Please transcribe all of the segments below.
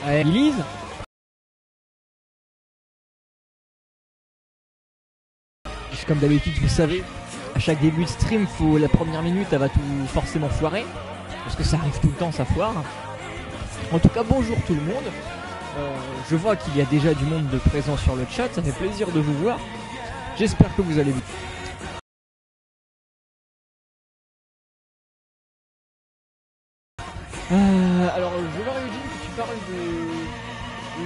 Allez, Elise. Comme d'habitude, vous savez, à chaque début de stream, la première minute, elle va tout forcément foirer. Parce que ça arrive tout le temps, ça foire. En tout cas, bonjour tout le monde. Je vois qu'il y a déjà du monde de présent sur le chat, ça fait plaisir de vous voir. J'espère que vous allez bien. Alors, je vois Eugene que tu parles de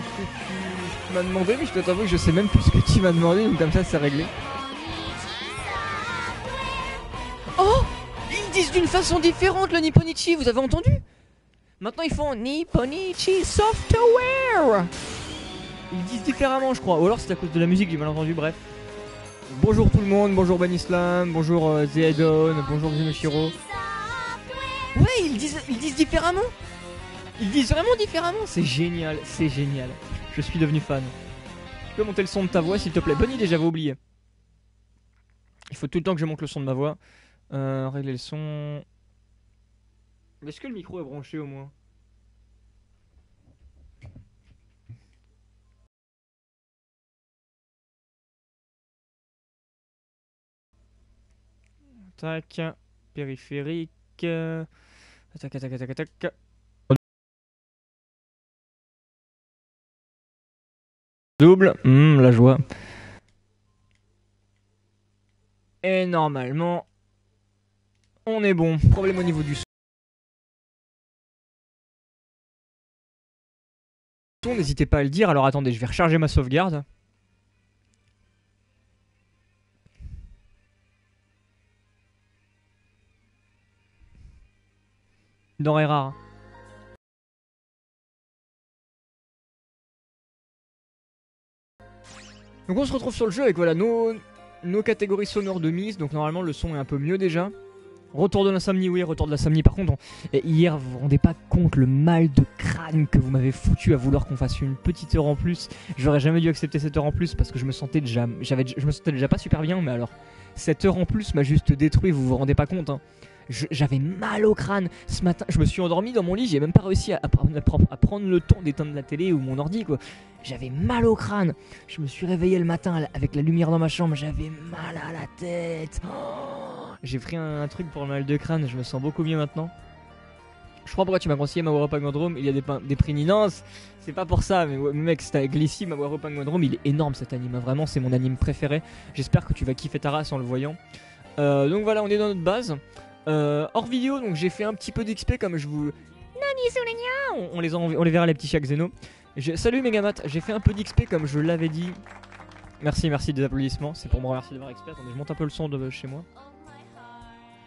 ce que tu m'as demandé, mais je dois t'avouer que je sais même plus ce que tu m'as demandé, donc comme ça c'est réglé. Oh, ils disent d'une façon différente le Nipponichi, vous avez entendu? Maintenant ils font Nipponichi Software. Ils disent différemment je crois, ou alors c'est à cause de la musique, j'ai mal entendu, bref. Bonjour tout le monde, bonjour Ben Islam, bonjour Zedon, bonjour Zenoshiro. Ouais, ils disent différemment. Ils disent vraiment différemment, c'est génial, c'est génial. Je suis devenu fan. Tu peux monter le son de ta voix s'il te plaît? Bonne idée, j'avais oublié. Il faut tout le temps que je monte le son de ma voix. Régler le son. Est-ce que le micro est branché au moins? Tac. Périphérique. Tac, tac, tac, tac, tac. Double. La joie. Et normalement, on est bon. Problème au niveau du son. N'hésitez pas à le dire. Alors attendez, je vais recharger ma sauvegarde. Denrée rare. Donc on se retrouve sur le jeu avec voilà nos catégories sonores de mise. Donc normalement le son est un peu mieux déjà. Retour de l'insomnie, oui, retour de l'insomnie. Par contre, et hier, vous vous rendez pas compte le mal de crâne que vous m'avez foutu à vouloir qu'on fasse une petite heure en plus. J'aurais jamais dû accepter cette heure en plus parce que je me sentais déjà pas super bien. Mais alors, cette heure en plus m'a juste détruit, vous vous rendez pas compte, hein. J'avais mal au crâne. Ce matin, je me suis endormi dans mon lit, j'ai même pas réussi à prendre le temps d'éteindre la télé ou mon ordi, quoi. J'avais mal au crâne. Je me suis réveillé le matin avec la lumière dans ma chambre, j'avais mal à la tête. J'ai pris un truc pour le mal de crâne, je me sens beaucoup mieux maintenant. Je crois pourquoi tu m'as conseillé Mawaru Pagodrome, il y a des prix Ninans. C'est pas pour ça, mais mec, c'est avec Glissi, Mawaru Pagodrome, il est énorme cet anime, vraiment c'est mon anime préféré. J'espère que tu vas kiffer ta race en le voyant. Donc voilà, on est dans notre base. Hors vidéo, donc j'ai fait un petit peu d'XP comme je vous... On les verra les petits chats Xeno. Salut Megamat, j'ai fait un peu d'XP comme je l'avais dit. Merci des applaudissements, c'est pour me remercier d'avoir XP. Attendez, je monte un peu le son de chez moi.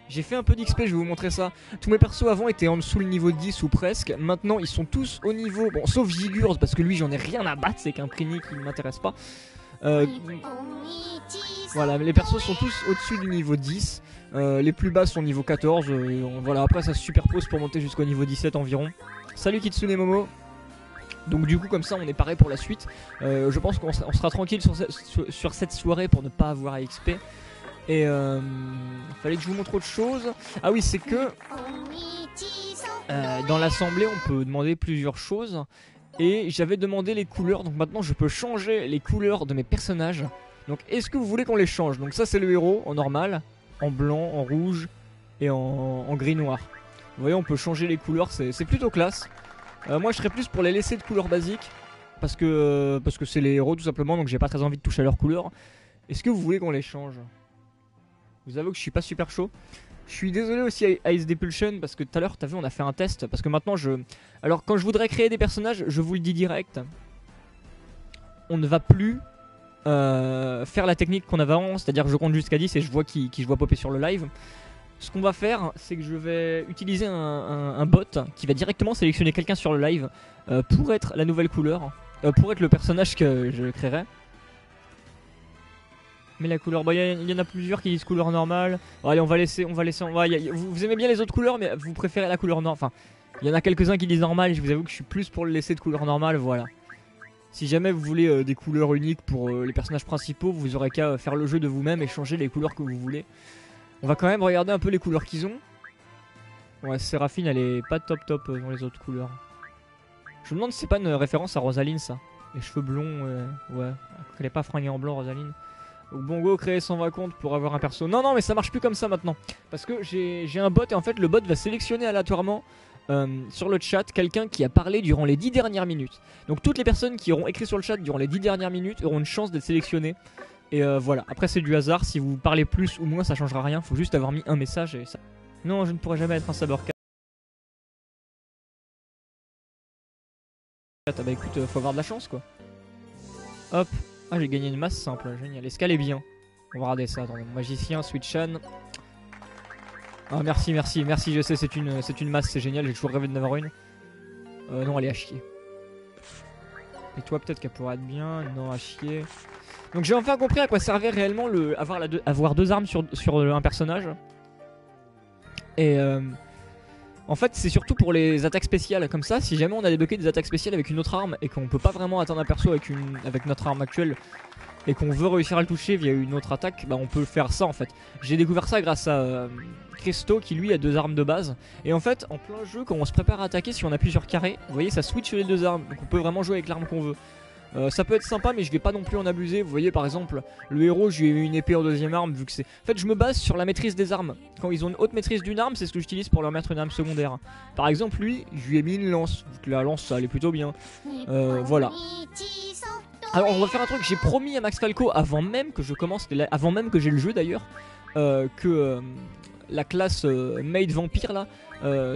J'ai fait un peu d'XP, je vais vous montrer ça. Tous mes persos avant étaient en dessous le niveau 10 ou presque. Maintenant ils sont tous au niveau... Bon, sauf Gigurs parce que lui j'en ai rien à battre, c'est qu'un Prini qui ne m'intéresse pas. Voilà, les persos sont tous au-dessus du niveau 10. Les plus bas sont niveau 14. Voilà, après ça se superpose pour monter jusqu'au niveau 17 environ. Salut Kitsune Momo. Donc du coup comme ça on est paré pour la suite. Je pense qu'on sera tranquille sur cette soirée pour ne pas avoir à XP. Et fallait que je vous montre autre chose. Ah oui, c'est que dans l'assemblée on peut demander plusieurs choses. Et j'avais demandé les couleurs, donc maintenant je peux changer les couleurs de mes personnages. Donc est-ce que vous voulez qu'on les change? Donc ça c'est le héros en normal, en blanc, en rouge et en gris-noir. Vous voyez, on peut changer les couleurs, c'est plutôt classe. Moi je serais plus pour les laisser de couleurs basiques. Parce que c'est les héros tout simplement, donc j'ai pas très envie de toucher à leurs couleurs. Est-ce que vous voulez qu'on les change? Vous avouez que je suis pas super chaud. Je suis désolé aussi à Ice Depulsion parce que tout à l'heure t'as vu on a fait un test. Parce que maintenant alors quand je voudrais créer des personnages, je vous le dis direct, on ne va plus faire la technique qu'on avait avant. C'est à dire que je compte jusqu'à 10 et je vois qui je vois popper sur le live. Ce qu'on va faire, c'est que je vais utiliser un bot qui va directement sélectionner quelqu'un sur le live pour être la nouvelle couleur, pour être le personnage que je créerai. Mais la couleur, il y en a plusieurs qui disent couleur normale. Bon, allez, on va laisser. Vous aimez bien les autres couleurs, mais vous préférez la couleur normale. Enfin, il y en a quelques-uns qui disent normal. Je vous avoue que je suis plus pour le laisser de couleur normale. Voilà. Si jamais vous voulez des couleurs uniques pour les personnages principaux, vous aurez qu'à faire le jeu de vous-même et changer les couleurs que vous voulez. On va quand même regarder un peu les couleurs qu'ils ont. Ouais, Séraphine, elle est pas top dans les autres couleurs. Je me demande si c'est pas une référence à Rosaline ça. Les cheveux blonds, ouais. Elle est pas fringuée en blanc Rosaline. Donc Bongo créer 120 comptes pour avoir un perso. Non mais ça marche plus comme ça maintenant. Parce que j'ai un bot et en fait le bot va sélectionner aléatoirement sur le chat quelqu'un qui a parlé durant les 10 dernières minutes. Donc toutes les personnes qui auront écrit sur le chat durant les 10 dernières minutes auront une chance d'être sélectionnées. Et voilà, après c'est du hasard, si vous parlez plus ou moins ça changera rien, faut juste avoir mis un message et ça... Non, je ne pourrai jamais être un saborcat. Ah bah écoute, faut avoir de la chance quoi. Hop, ah j'ai gagné une masse simple, génial, escale est bien. On va regarder ça, attendez, magicien, switchan. Ah merci, je sais c'est une masse, c'est génial, j'ai toujours rêvé de en avoir une. Non elle est à chier. Et toi peut-être qu'elle pourrait être bien, non à chier. Donc j'ai enfin compris à quoi servait réellement avoir deux armes sur un personnage. Et en fait c'est surtout pour les attaques spéciales. Comme ça si jamais on a débloqué des attaques spéciales avec une autre arme et qu'on peut pas vraiment atteindre un perso avec notre arme actuelle et qu'on veut réussir à le toucher via une autre attaque, bah on peut faire ça en fait. J'ai découvert ça grâce à Christo qui lui a deux armes de base. Et en fait en plein jeu quand on se prépare à attaquer, si on appuie sur carré, vous voyez ça switch les deux armes. Donc on peut vraiment jouer avec l'arme qu'on veut. Ça peut être sympa mais je vais pas non plus en abuser. Vous voyez par exemple le héros je lui ai mis une épée en deuxième arme vu que c'est... En fait je me base sur la maîtrise des armes. Quand ils ont une haute maîtrise d'une arme c'est ce que j'utilise pour leur mettre une arme secondaire. Par exemple lui je lui ai mis une lance. Vu que la lance ça allait plutôt bien. Voilà. Alors on va faire un truc, j'ai promis à Max Falco avant même que je commence, avant même que j'ai le jeu d'ailleurs, que la classe Maid Vampire là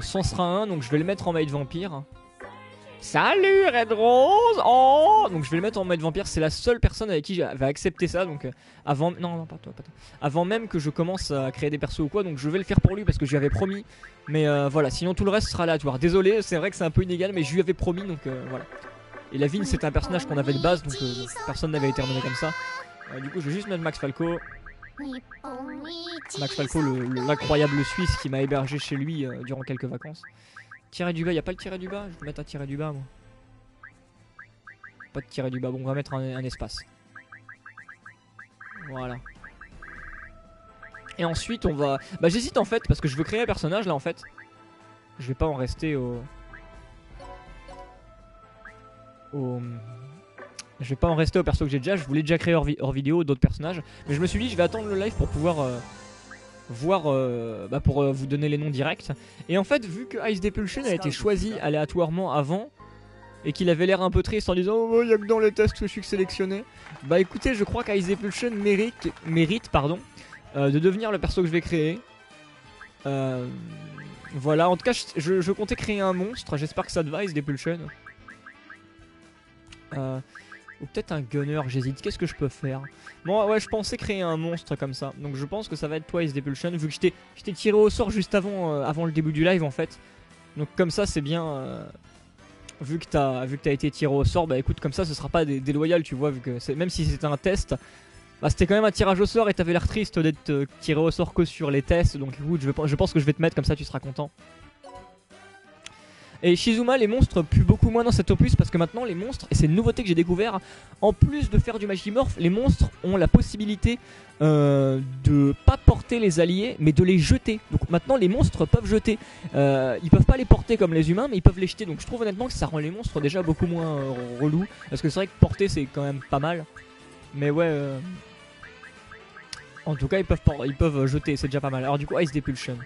s'en sera un, donc je vais le mettre en Maid Vampire. Salut Red Rose. Oh, donc je vais le mettre en Maid Vampire, c'est la seule personne avec qui j'avais accepté ça, donc avant... Non, pas toi. Avant même que je commence à créer des persos ou quoi, donc je vais le faire pour lui parce que je lui avais promis. Mais voilà, sinon tout le reste sera aléatoire. Désolé, c'est vrai que c'est un peu inégal, mais je lui avais promis, donc voilà. Et Lavigne c'était un personnage qu'on avait de base, donc personne n'avait été renommé comme ça. Du coup je vais juste mettre Max Falco. Max Falco, l'incroyable Suisse qui m'a hébergé chez lui durant quelques vacances. Tirer du bas, y'a pas le tirer du bas? Je vais mettre un tirer du bas moi. Pas de tirer du bas, bon on va mettre un espace. Voilà. Et ensuite on va... Bah j'hésite en fait, parce que je veux créer un personnage là en fait. Je vais pas en rester Je vais pas en rester au perso que j'ai déjà. Je voulais déjà créer hors vidéo d'autres personnages. Mais je me suis dit je vais attendre le live pour pouvoir voir pour vous donner les noms directs. Et en fait vu que Ice Depulsion a été choisi aléatoirement avant et qu'il avait l'air un peu triste en disant oh y'a que dans les tests que je suis sélectionné, bah écoutez je crois qu'Ice Depulsion mérite de devenir le perso que je vais créer. Voilà, en tout cas je comptais créer un monstre. J'espère que ça te va Ice Depulsion. Ou peut-être un gunner, j'hésite, qu'est-ce que je peux faire? Bon ouais je pensais créer un monstre comme ça. Donc je pense que ça va être toi Ice Depulsion. Vu que je t'ai tiré au sort juste avant le début du live en fait. Donc comme ça c'est bien vu que t'as été tiré au sort. Bah écoute comme ça ce sera pas déloyal tu vois. Vu que même si c'était un test, bah c'était quand même un tirage au sort. Et t'avais l'air triste d'être tiré au sort que sur les tests. Donc écoute je pense que je vais te mettre comme ça tu seras content. Et Shizuma, les monstres puent beaucoup moins dans cet opus parce que maintenant les monstres, et c'est une nouveauté que j'ai découvert, en plus de faire du Magimorph, les monstres ont la possibilité de pas porter les alliés mais de les jeter. Donc maintenant les monstres peuvent jeter, ils peuvent pas les porter comme les humains mais ils peuvent les jeter. Donc je trouve honnêtement que ça rend les monstres déjà beaucoup moins relous. Parce que c'est vrai que porter c'est quand même pas mal. Mais ouais, en tout cas ils peuvent jeter, c'est déjà pas mal. Alors du coup Ice Depulsion.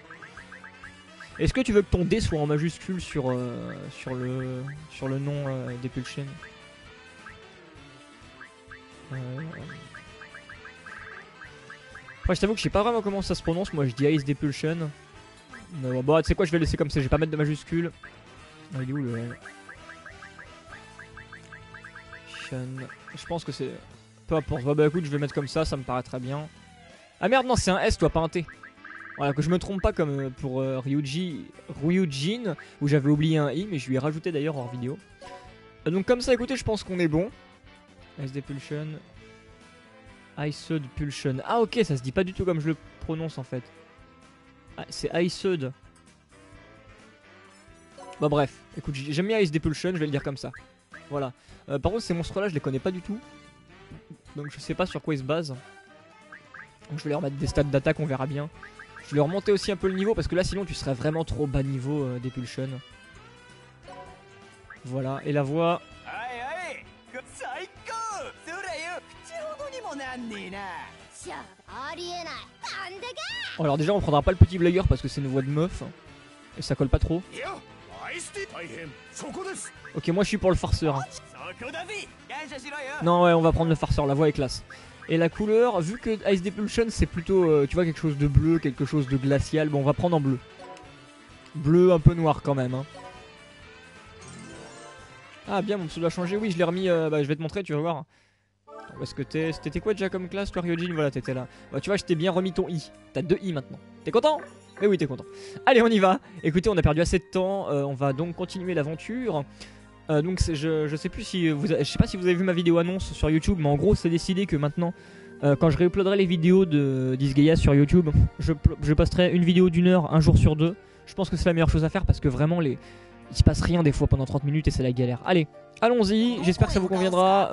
Est-ce que tu veux que ton D soit en majuscule sur le nom Depulsion? Après je t'avoue que je sais pas vraiment comment ça se prononce. Moi je dis Ice Depulsion. Bon tu sais quoi je vais laisser comme ça. Je vais pas mettre de majuscule. Ah, il est où le L? Je pense que c'est... Peu importe. Bah écoute je vais mettre comme ça me paraît très bien. Ah merde non c'est un S toi pas un T. Voilà, que je me trompe pas comme pour Ryujin où j'avais oublié un I mais je lui ai rajouté d'ailleurs hors vidéo. Donc comme ça écoutez je pense qu'on est bon. Ice Depulsion. Iced Pulsion. Ah ok ça se dit pas du tout comme je le prononce en fait. Ah, c'est Iced. Bah bref, écoute j'aime bien Ice Depulsion, je vais le dire comme ça. Voilà. Par contre ces monstres là je les connais pas du tout. Donc je sais pas sur quoi ils se basent. Donc je vais leur mettre des stats d'attaque, on verra bien. Je vais remonter aussi un peu le niveau parce que là sinon tu serais vraiment trop bas niveau Depulsion. Voilà, et la voix... Oh, alors déjà on prendra pas le petit blagueur parce que c'est une voix de meuf. Et ça colle pas trop. Ok, moi je suis pour le farceur. Non ouais, on va prendre le farceur, la voix est classe. Et la couleur, vu que Ice Depulsion c'est plutôt, tu vois, quelque chose de bleu, quelque chose de glacial, bon on va prendre en bleu. Bleu un peu noir quand même hein. Ah bien, mon pseudo a changé, oui je l'ai remis, bah je vais te montrer, tu vas voir. Où est-ce que t'étais quoi déjà comme classe toi Ryojin? Voilà, t'étais là. Bah tu vois, je t'ai bien remis ton I. T'as 2 I maintenant. T'es content? Mais oui, t'es content. Allez, on y va. Écoutez, on a perdu assez de temps, on va donc continuer l'aventure. Donc je sais plus si je sais pas si vous avez vu ma vidéo annonce sur YouTube, mais en gros c'est décidé que maintenant quand je réuploaderai les vidéos de Disgaea sur YouTube, je posterai une vidéo d'1 heure un jour sur 2. Je pense que c'est la meilleure chose à faire parce que vraiment il se passe rien des fois pendant 30 minutes et c'est la galère. Allez, allons-y, j'espère que ça vous conviendra.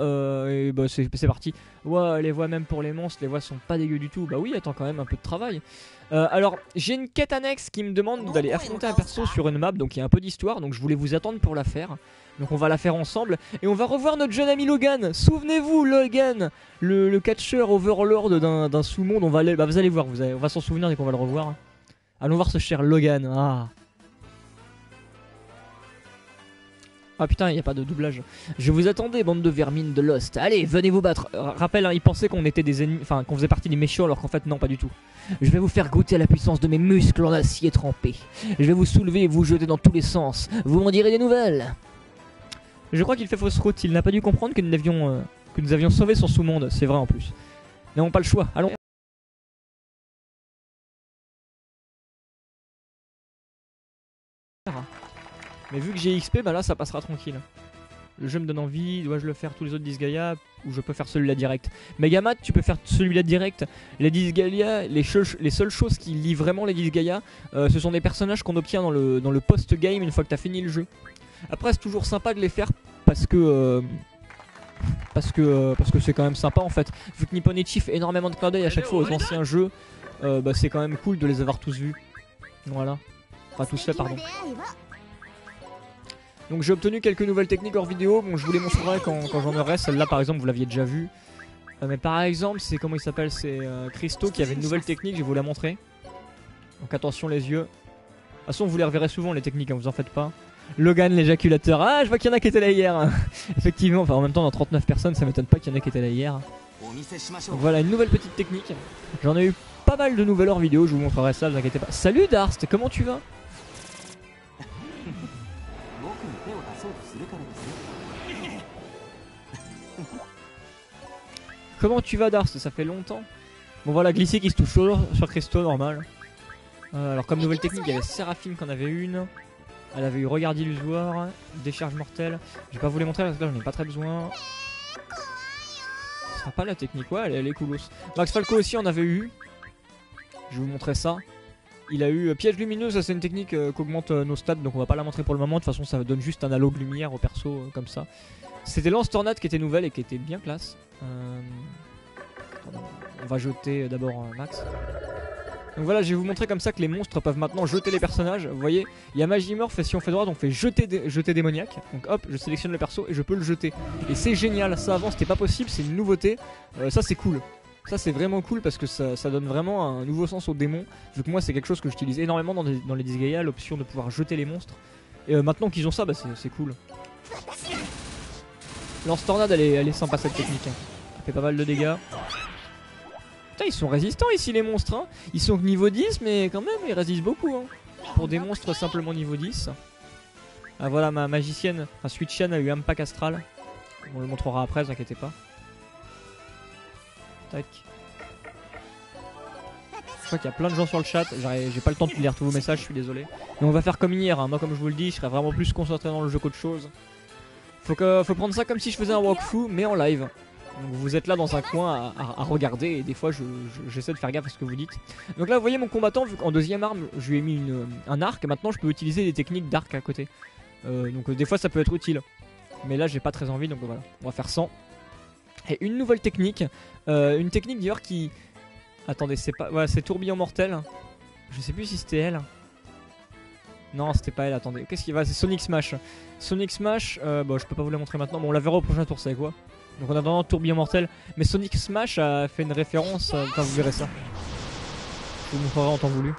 Et bah c'est parti. Ouais, les voix même pour les monstres, les voix sont pas dégueu du tout. Bah oui, attends quand même un peu de travail. Alors j'ai une quête annexe qui me demande d'aller affronter un perso sur une map, donc il y a un peu d'histoire, donc je voulais vous attendre pour la faire. Donc on va la faire ensemble et on va revoir notre jeune ami Logan. Souvenez-vous Logan, le catcheur overlord d'un sous-monde. Bah, vous allez voir, on va s'en souvenir dès qu'on va le revoir. Allons voir ce cher Logan. Ah putain, il n'y a pas de doublage. Je vous attendais, bande de vermines de Lost. Allez, venez vous battre. Rappel, hein, ils pensaient qu'on était des ennemis, enfin qu'on faisait partie des méchants alors qu'en fait non, pas du tout. Je vais vous faire goûter à la puissance de mes muscles en acier trempé. Je vais vous soulever et vous jeter dans tous les sens. Vous m'en direz des nouvelles. Je crois qu'il fait fausse route, il n'a pas dû comprendre que nous avions sauvé son sous-monde, c'est vrai en plus. Nous n'avons pas le choix, allons. Mais vu que j'ai XP, bah là ça passera tranquille. Le jeu me donne envie, dois-je le faire tous les autres Disgaea ou je peux faire celui-là direct? Megamat, tu peux faire celui-là direct. Les Disgaea, les seules choses qui lient vraiment les Disgaea, ce sont des personnages qu'on obtient dans le post-game une fois que tu as fini le jeu. Après c'est toujours sympa de les faire parce que c'est quand même sympa en fait. Vu que Nippon Ichi fait énormément de clins d'œil à chaque fois aux anciens jeux, bah c'est quand même cool de les avoir tous vus. Voilà. Enfin tous faits pardon. Donc j'ai obtenu quelques nouvelles techniques hors vidéo, bon je vous les montrerai quand j'en aurai, celle-là par exemple vous l'aviez déjà vue. Mais par exemple c'est comment il s'appelle, c'est Christo qui avait une nouvelle technique, je vais vous la montrer. Donc attention les yeux. De toute façon vous les reverrez souvent les techniques, hein, vous en faites pas. Logan l'éjaculateur, ah je vois qu'il y en a qui étaient là hier. Effectivement, enfin en même temps dans 39 personnes ça m'étonne pas qu'il y en a qui étaient là hier. Donc voilà une nouvelle petite technique. J'en ai eu pas mal de nouvelles hors vidéo, je vous montrerai ça, ne vous inquiétez pas. Salut Darst, comment tu vas? Comment tu vas Darst? Ça fait longtemps. Bon voilà, Glisser qui se touche toujours sur Christo, normal. Alors comme nouvelle technique, il y avait Séraphine qui en avait une. Elle avait eu regard illusoire, décharge mortelle. Je vais pas vous les montrer parce que là j'en ai pas très besoin. Ce sera pas la technique, ouais elle est coolos. Max Falco aussi en avait eu. Je vais vous montrer ça. Il a eu piège lumineux, ça c'est une technique qui augmente nos stats, donc on va pas la montrer pour le moment. De toute façon ça donne juste un halo de lumière au perso comme ça. C'était Lance Tornade qui était nouvelle et qui était bien classe. On va jeter d'abord Max. Donc voilà, je vais vous montrer comme ça que les monstres peuvent maintenant jeter les personnages. Vous voyez, il y a Magimorph et si on fait droit, on fait jeter démoniaque. Donc hop, je sélectionne le perso et je peux le jeter. Et c'est génial, ça avant c'était pas possible, c'est une nouveauté. Ça c'est cool. Ça c'est vraiment cool parce que ça donne vraiment un nouveau sens aux démons. Vu que moi c'est quelque chose que j'utilise énormément dans les Disgaea, l'option de pouvoir jeter les monstres. Et maintenant qu'ils ont ça, bah c'est cool. Lance Tornade, elle est sympa cette technique. Elle fait pas mal de dégâts. Putain, ils sont résistants ici les monstres. Hein. Ils sont niveau 10, mais quand même ils résistent beaucoup. Hein. Pour des monstres simplement niveau 10. Ah voilà, ma magicienne, enfin Switchian a eu un pack astral. On le montrera après, ne vous inquiétez pas. Tac. Je crois qu'il y a plein de gens sur le chat, j'ai pas le temps de lire tous vos messages, je suis désolé. Mais on va faire comme hier, hein. Moi comme je vous le dis, je serai vraiment plus concentré dans le jeu qu'autre chose. Faut prendre ça comme si je faisais un walkthrough, mais en live. Donc vous êtes là dans un coin à regarder et des fois j'essaie de faire gaffe à ce que vous dites. Donc là vous voyez mon combattant, vu qu'en deuxième arme je lui ai mis un arc, maintenant je peux utiliser des techniques d'arc à côté. Donc des fois ça peut être utile. Mais là j'ai pas très envie donc voilà, on va faire 100. Et une nouvelle technique, une technique d'ailleurs qui... Attendez, c'est pas... Ouais, c'est tourbillon mortel. Je sais plus si c'était elle. Non, c'était pas elle, attendez. Qu'est-ce qui va? C'est Sonic Smash. Sonic Smash, bon, je peux pas vous la montrer maintenant, mais on la verra au prochain tour, c'est quoi? Donc on a vraiment Tourbillon Mortel. Mais Sonic Smash a fait une référence, enfin vous verrez ça. Je vous montrerai en temps voulu.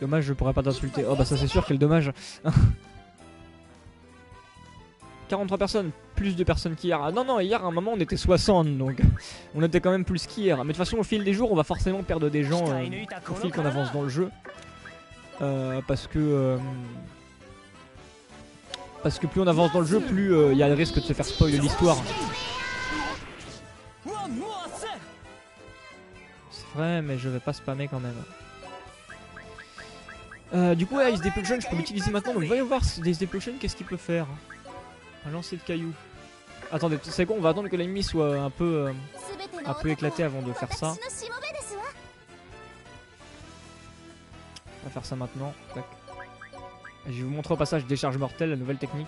Dommage, je pourrais pas t'insulter. Oh bah ça c'est sûr, quel dommage. 43 personnes, plus de personnes qu'hier. Ah non, hier à un moment on était 60, donc on était quand même plus qu'hier. Mais de toute façon au fil des jours on va forcément perdre des gens au fil qu'on avance dans le jeu. Parce que plus on avance dans le jeu, plus il y a le risque de se faire spoiler l'histoire. C'est vrai, mais je vais pas spammer quand même. Du coup, Ice Depulsion, je peux l'utiliser maintenant. Donc, voyons voir Ice Depulsion, qu'est-ce qu'il peut faire. Un lancer de cailloux. Attendez, c'est quoi? On va attendre que l'ennemi soit un peu éclaté avant de faire ça. On va faire ça maintenant. Tac. Je vais vous montrer au passage décharge mortelle, la nouvelle technique.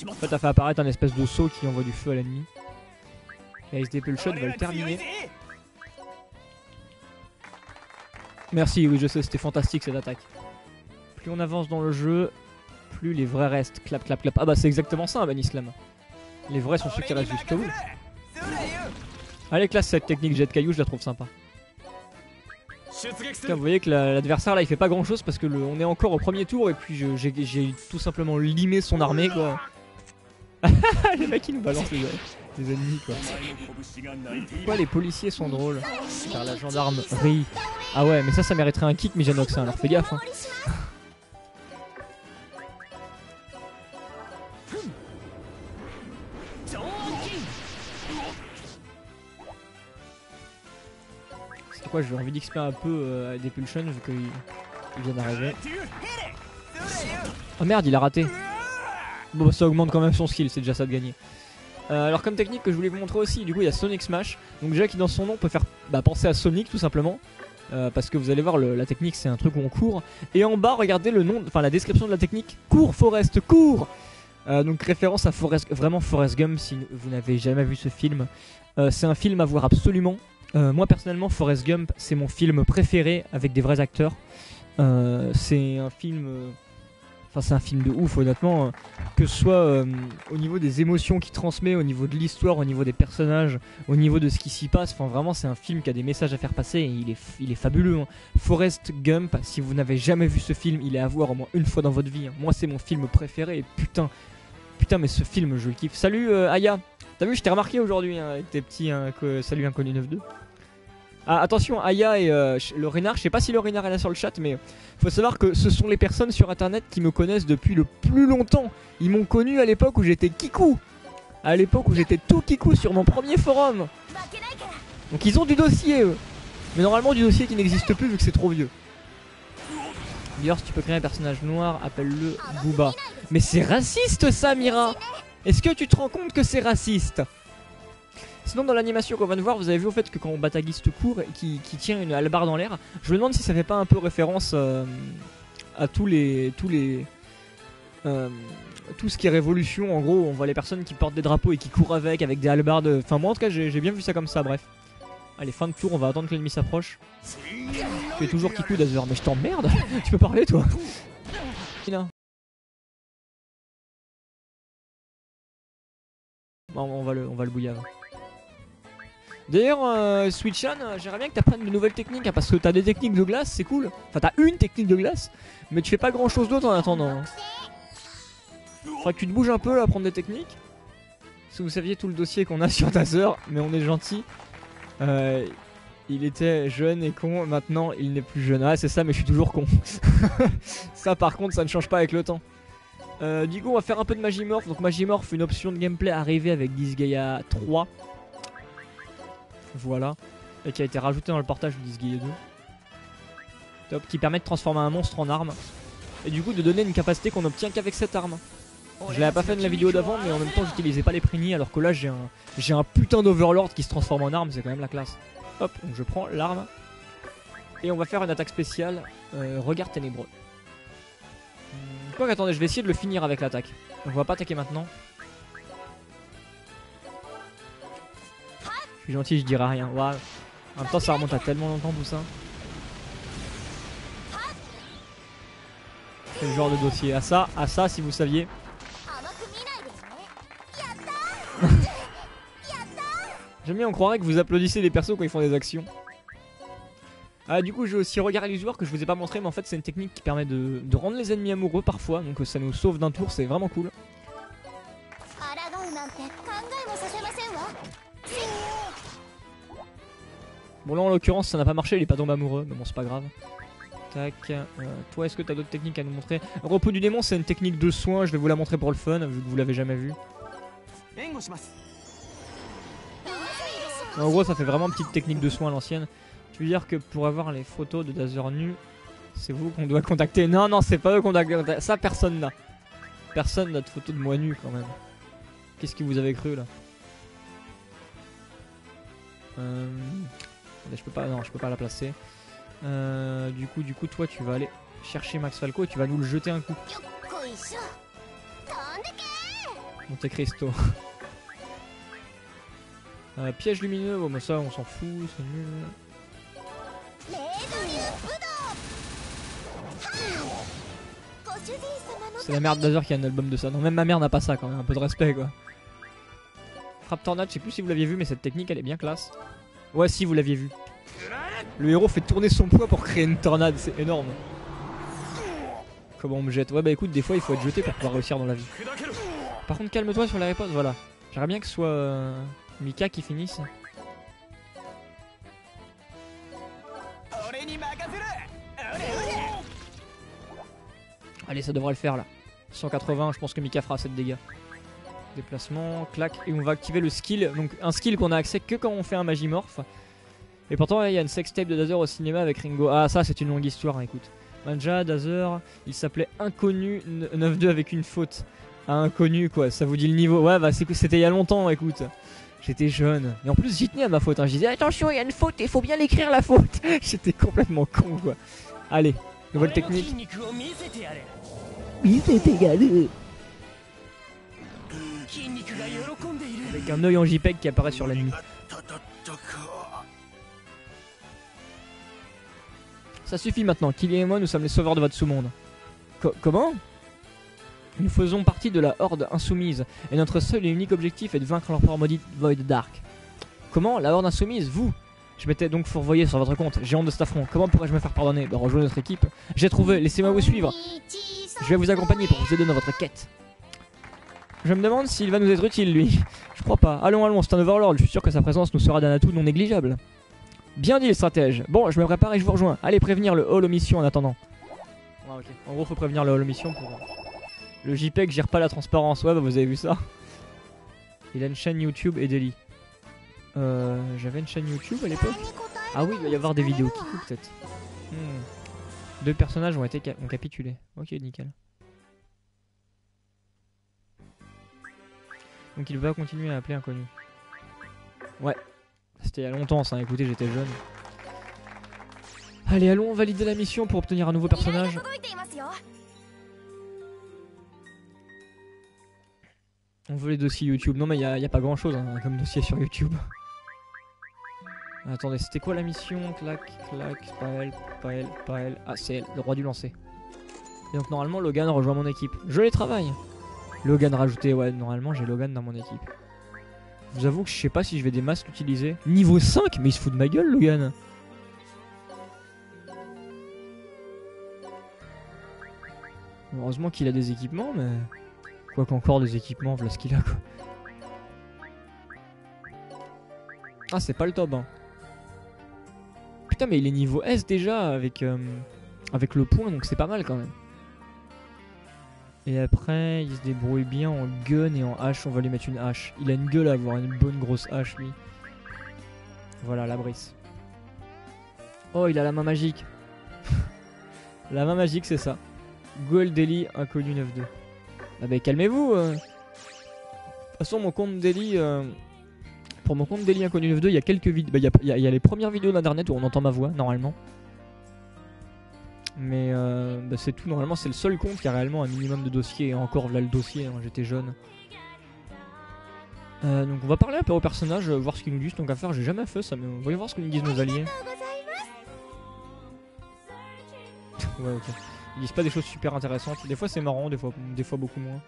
En fait, ça fait apparaître un espèce de saut qui envoie du feu à l'ennemi. Et Ice Depulsion va le terminer. Merci, oui, je sais, c'était fantastique cette attaque. Plus on avance dans le jeu, plus les vrais restent. Clap, clap, clap. Ah bah c'est exactement ça, Ben Islam. Les vrais sont ceux qui restent jusqu'au bout. Allez, classe, cette technique jet de cailloux, je la trouve sympa. Vous voyez que l'adversaire là il fait pas grand chose parce que on est encore au premier tour et puis j'ai tout simplement limé son armée quoi. Les mecs ils nous balancent les ennemis quoi. Pourquoi les policiers sont drôles? Car la gendarmerie. Ah ouais mais ça mériterait un kick Mijanox hein, alors fais gaffe hein. J'ai envie d'XP un peu à Depulsion vu qu'il vient d'arriver. Oh merde, il a raté. Bon, ça augmente quand même son skill, c'est déjà ça de gagner. Alors, comme technique que je voulais vous montrer aussi, du coup, il y a Sonic Smash. Donc, déjà qui dans son nom peut faire penser à Sonic tout simplement. Parce que vous allez voir, la technique c'est un truc où on court. Et en bas, regardez le nom, enfin la description de la technique. Cours, Forrest, cours. Donc, référence à Forrest Gump si vous n'avez jamais vu ce film. C'est un film à voir absolument. Moi personnellement Forrest Gump c'est mon film préféré avec des vrais acteurs. C'est un film c'est un film de ouf honnêtement, que ce soit au niveau des émotions qu'il transmet, au niveau de l'histoire, au niveau des personnages, au niveau de ce qui s'y passe. Enfin vraiment c'est un film qui a des messages à faire passer et il est fabuleux hein. Forrest Gump, si vous n'avez jamais vu ce film, il est à voir au moins une fois dans votre vie hein. Moi c'est mon film préféré et putain mais ce film je le kiffe. Salut Aya, t'as vu je t'ai remarqué aujourd'hui hein, avec tes petits salut Inconnu 9-2. Ah, attention, Aya et le renard, je sais pas si le renard est là sur le chat, mais faut savoir que ce sont les personnes sur internet qui me connaissent depuis le plus longtemps. Ils m'ont connu à l'époque où j'étais Kikou. À l'époque où j'étais tout Kikou sur mon premier forum. Donc ils ont du dossier eux. Mais normalement du dossier qui n'existe plus vu que c'est trop vieux. D'ailleurs si tu peux créer un personnage noir, appelle-le Booba. Mais c'est raciste ça Mira. Est-ce que tu te rends compte que c'est raciste? Sinon dans l'animation qu'on vient de voir, vous avez vu au fait que quand Bataguiste court et qui tient une hallebarde dans l'air, je me demande si ça fait pas un peu référence à tout ce qui est révolution. En gros on voit les personnes qui portent des drapeaux et qui courent avec des hallebardes. Enfin moi en tout cas j'ai bien vu ça comme ça, bref. Allez fin de tour, on va attendre que l'ennemi s'approche. Tu es toujours Kikou Dazer, mais je t'emmerde. Tu peux parler toi. Bon, on va le bouillave. D'ailleurs, Switchan, j'aimerais bien que t'apprennes de nouvelles techniques hein, parce que t'as des techniques de glace, c'est cool. Enfin, t'as une technique de glace, mais tu fais pas grand chose d'autre en attendant. Faudrait que tu te bouges un peu là, à prendre des techniques. Si vous saviez tout le dossier qu'on a sur Dazer, mais on est gentil. Il était jeune et con, maintenant il n'est plus jeune. Ah, c'est ça, mais je suis toujours con. Ça, par contre, ça ne change pas avec le temps. Du coup, on va faire un peu de Magimorph. Donc, Magimorph, une option de gameplay arrivée avec Disgaea 3. Voilà, et qui a été rajouté dans le portage de Disgaea 2. Top, qui permet de transformer un monstre en arme. Et du coup de donner une capacité qu'on obtient qu'avec cette arme. Je l'avais pas fait dans la vidéo d'avant, mais en même temps j'utilisais pas les Prini, alors que là j'ai un putain d'Overlord qui se transforme en arme, c'est quand même la classe. Hop, donc je prends l'arme. Et on va faire une attaque spéciale, regard ténébreux. Donc attendez, je vais essayer de le finir avec l'attaque. On va pas attaquer maintenant. Je suis gentil, je dirai rien. Wow. En même temps, ça remonte à tellement longtemps tout ça. Quel genre de dossier? À ça, si vous saviez. J'aime bien, on croirait que vous applaudissez les persos quand ils font des actions. Ah, du coup, j'ai aussi regardé les joueurs que je vous ai pas montré, mais en fait, c'est une technique qui permet de rendre les ennemis amoureux parfois, donc ça nous sauve d'un tour, c'est vraiment cool. Bon, là en l'occurrence, ça n'a pas marché, il est pas tombé amoureux, mais bon, c'est pas grave. Tac. Toi, est-ce que t'as d'autres techniques à nous montrer? Repos du démon, c'est une technique de soin, je vais vous la montrer pour le fun, vu que vous l'avez jamais vu. En gros, ça fait vraiment petite technique de soin à l'ancienne. Tu veux dire que pour avoir les photos de Dazer nu, c'est vous qu'on doit contacter? Non, non, c'est pas eux qu'on doit contacter. Ça, personne n'a. Personne n'a de photo de moi nu quand même. Qu'est-ce que vous avez cru là? Je peux pas, non, je peux pas la placer. Du coup, toi, tu vas aller chercher Max Falco et tu vas nous le jeter un coup. Monte Cristo. Piège lumineux, bon, mais ça, on s'en fout, c'est nul. C'est la merde Dazer qui a un album de ça. Non, même ma mère n'a pas ça quand même, un peu de respect quoi. Frappe tornade, je sais plus si vous l'aviez vu, mais cette technique elle est bien classe. Ouais, si vous l'aviez vu. Le héros fait tourner son poids pour créer une tornade, c'est énorme. Comment on me jette? Ouais, bah écoute, des fois il faut être jeté pour pouvoir réussir dans la vie. Par contre, calme-toi sur la riposte, voilà. J'aimerais bien que ce soit Mika qui finisse. Allez, ça devrait le faire là. 180, je pense que Mika fera assez de dégâts. Déplacement, clac, et on va activer le skill. Donc un skill qu'on a accès que quand on fait un Magimorph. Et pourtant il y a une sextape de Dazer au cinéma avec Ringo. Ah ça c'est une longue histoire, hein, écoute. Manja, Dazer, il s'appelait Inconnu 9-2 avec une faute. Ah, Inconnu quoi, ça vous dit le niveau. Ouais bah c'était il y a longtemps, écoute. J'étais jeune. Et en plus j'y tenais à ma faute, hein. Je disais attention il y a une faute, il faut bien l'écrire la faute. J'étais complètement con quoi. Allez, nouvelle technique. Oui, c'est égalé. Avec un œil en JPEG qui apparaît sur l'ennemi. Ça suffit maintenant, Kylian et moi nous sommes les sauveurs de votre sous-monde. Comment? Nous faisons partie de la Horde insoumise, et notre seul et unique objectif est de vaincre l'empereur maudit Void Dark. Comment? La Horde insoumise? Vous? Je m'étais donc fourvoyé sur votre compte, j'ai honte de cet affront, comment pourrais-je me faire pardonner? Bah rejoignez notre équipe. J'ai trouvé, laissez-moi vous suivre. Je vais vous accompagner pour vous aider dans votre quête. Je me demande s'il va nous être utile lui. Je crois pas. Allons, allons, c'est un Overlord, je suis sûr que sa présence nous sera d'un atout non négligeable. Bien dit le stratège. Bon, je me prépare et je vous rejoins. Allez prévenir le Holo Mission en attendant. Ah, ok. En gros faut prévenir le Holo Mission pour... Le JPEG gère pas la transparence. Ouais bah vous avez vu ça. Il a une chaîne YouTube et Daily. J'avais une chaîne YouTube à l'époque. Ah oui, il va y avoir des vidéos qui coupent peut-être. Deux personnages ont capitulé. Ok, nickel. Donc il va continuer à appeler Inconnu. Ouais. C'était il y a longtemps ça, écoutez, j'étais jeune. Allez, allons valider la mission pour obtenir un nouveau personnage. On veut les dossiers YouTube. Non mais y a pas grand chose hein, comme dossier sur YouTube. Attendez, c'était quoi la mission? Clac, clac, pas elle. Ah c'est elle, le roi du lancer. Et donc normalement Logan rejoint mon équipe. Je les travaille. Logan rajouté, ouais, normalement j'ai Logan dans mon équipe. Je vous avoue que je sais pas si je vais des masques utiliser. Niveau 5? Mais il se fout de ma gueule, Logan. Heureusement qu'il a des équipements, mais... Quoi qu'encore des équipements, voilà ce qu'il a, quoi. Ah, c'est pas le top, hein. Putain, mais il est niveau S déjà, avec le point, donc c'est pas mal, quand même. Et après, il se débrouille bien en gun et en hache. On va lui mettre une hache. Il a une gueule à avoir une bonne grosse hache, lui. Voilà, la brise. Oh, il a la main magique. La main magique, c'est ça. Gold Daily, Inconnu 9-2. Ah bah calmez-vous. De toute façon, mon compte Daily... Pour mon compte Daily Inconnu 9-2, il y a quelques vidéos... Bah, il y a les premières vidéos d'internet où on entend ma voix, normalement. Mais bah c'est tout, normalement c'est le seul compte qui a réellement un minimum de dossiers. Et encore là le dossier, hein, j'étais jeune. Donc on va parler un peu au personnage, voir ce qu'ils nous disent. Donc à faire, j'ai jamais fait ça, mais voyons voir ce que nous disent nos alliés. Ouais, ok. Ils disent pas des choses super intéressantes. Des fois c'est marrant, des fois beaucoup moins.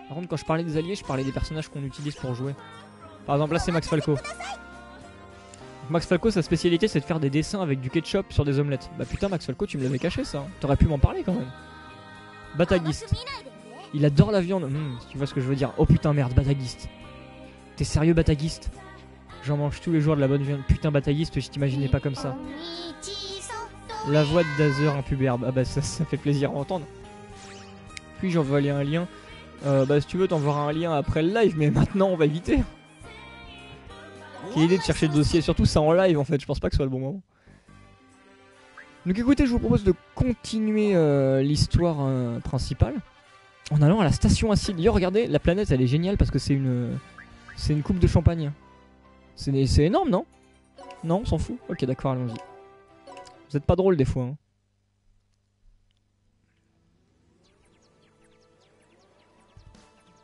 Par contre, quand je parlais des alliés, je parlais des personnages qu'on utilise pour jouer. Par exemple, là c'est Max Falco. Max Falco, sa spécialité c'est de faire des dessins avec du ketchup sur des omelettes. Bah putain, Max Falco, tu me l'avais caché ça. Hein. T'aurais pu m'en parler quand même. Batagiste. Il adore la viande. Si tu vois ce que je veux dire. Oh putain, merde, Batagiste. T'es sérieux, Batagiste? J'en mange tous les jours de la bonne viande. Putain, Batagiste, je t'imaginais pas comme ça. La voix de Dazer impubère. Ah bah ça fait plaisir à entendre. Puis j'ai envoyé un lien. Bah si tu veux t'envoies un lien après le live, mais maintenant on va éviter. Quelle idée de chercher le dossier, surtout ça en live en fait, je pense pas que ce soit le bon moment. Donc écoutez, je vous propose de continuer l'histoire principale en allant à la station acide. Yo, regardez, la planète elle est géniale parce que c'est une coupe de champagne. C'est énorme, non? Non, on s'en fout. Ok, d'accord, allons-y. Vous êtes pas drôle des fois. Hein.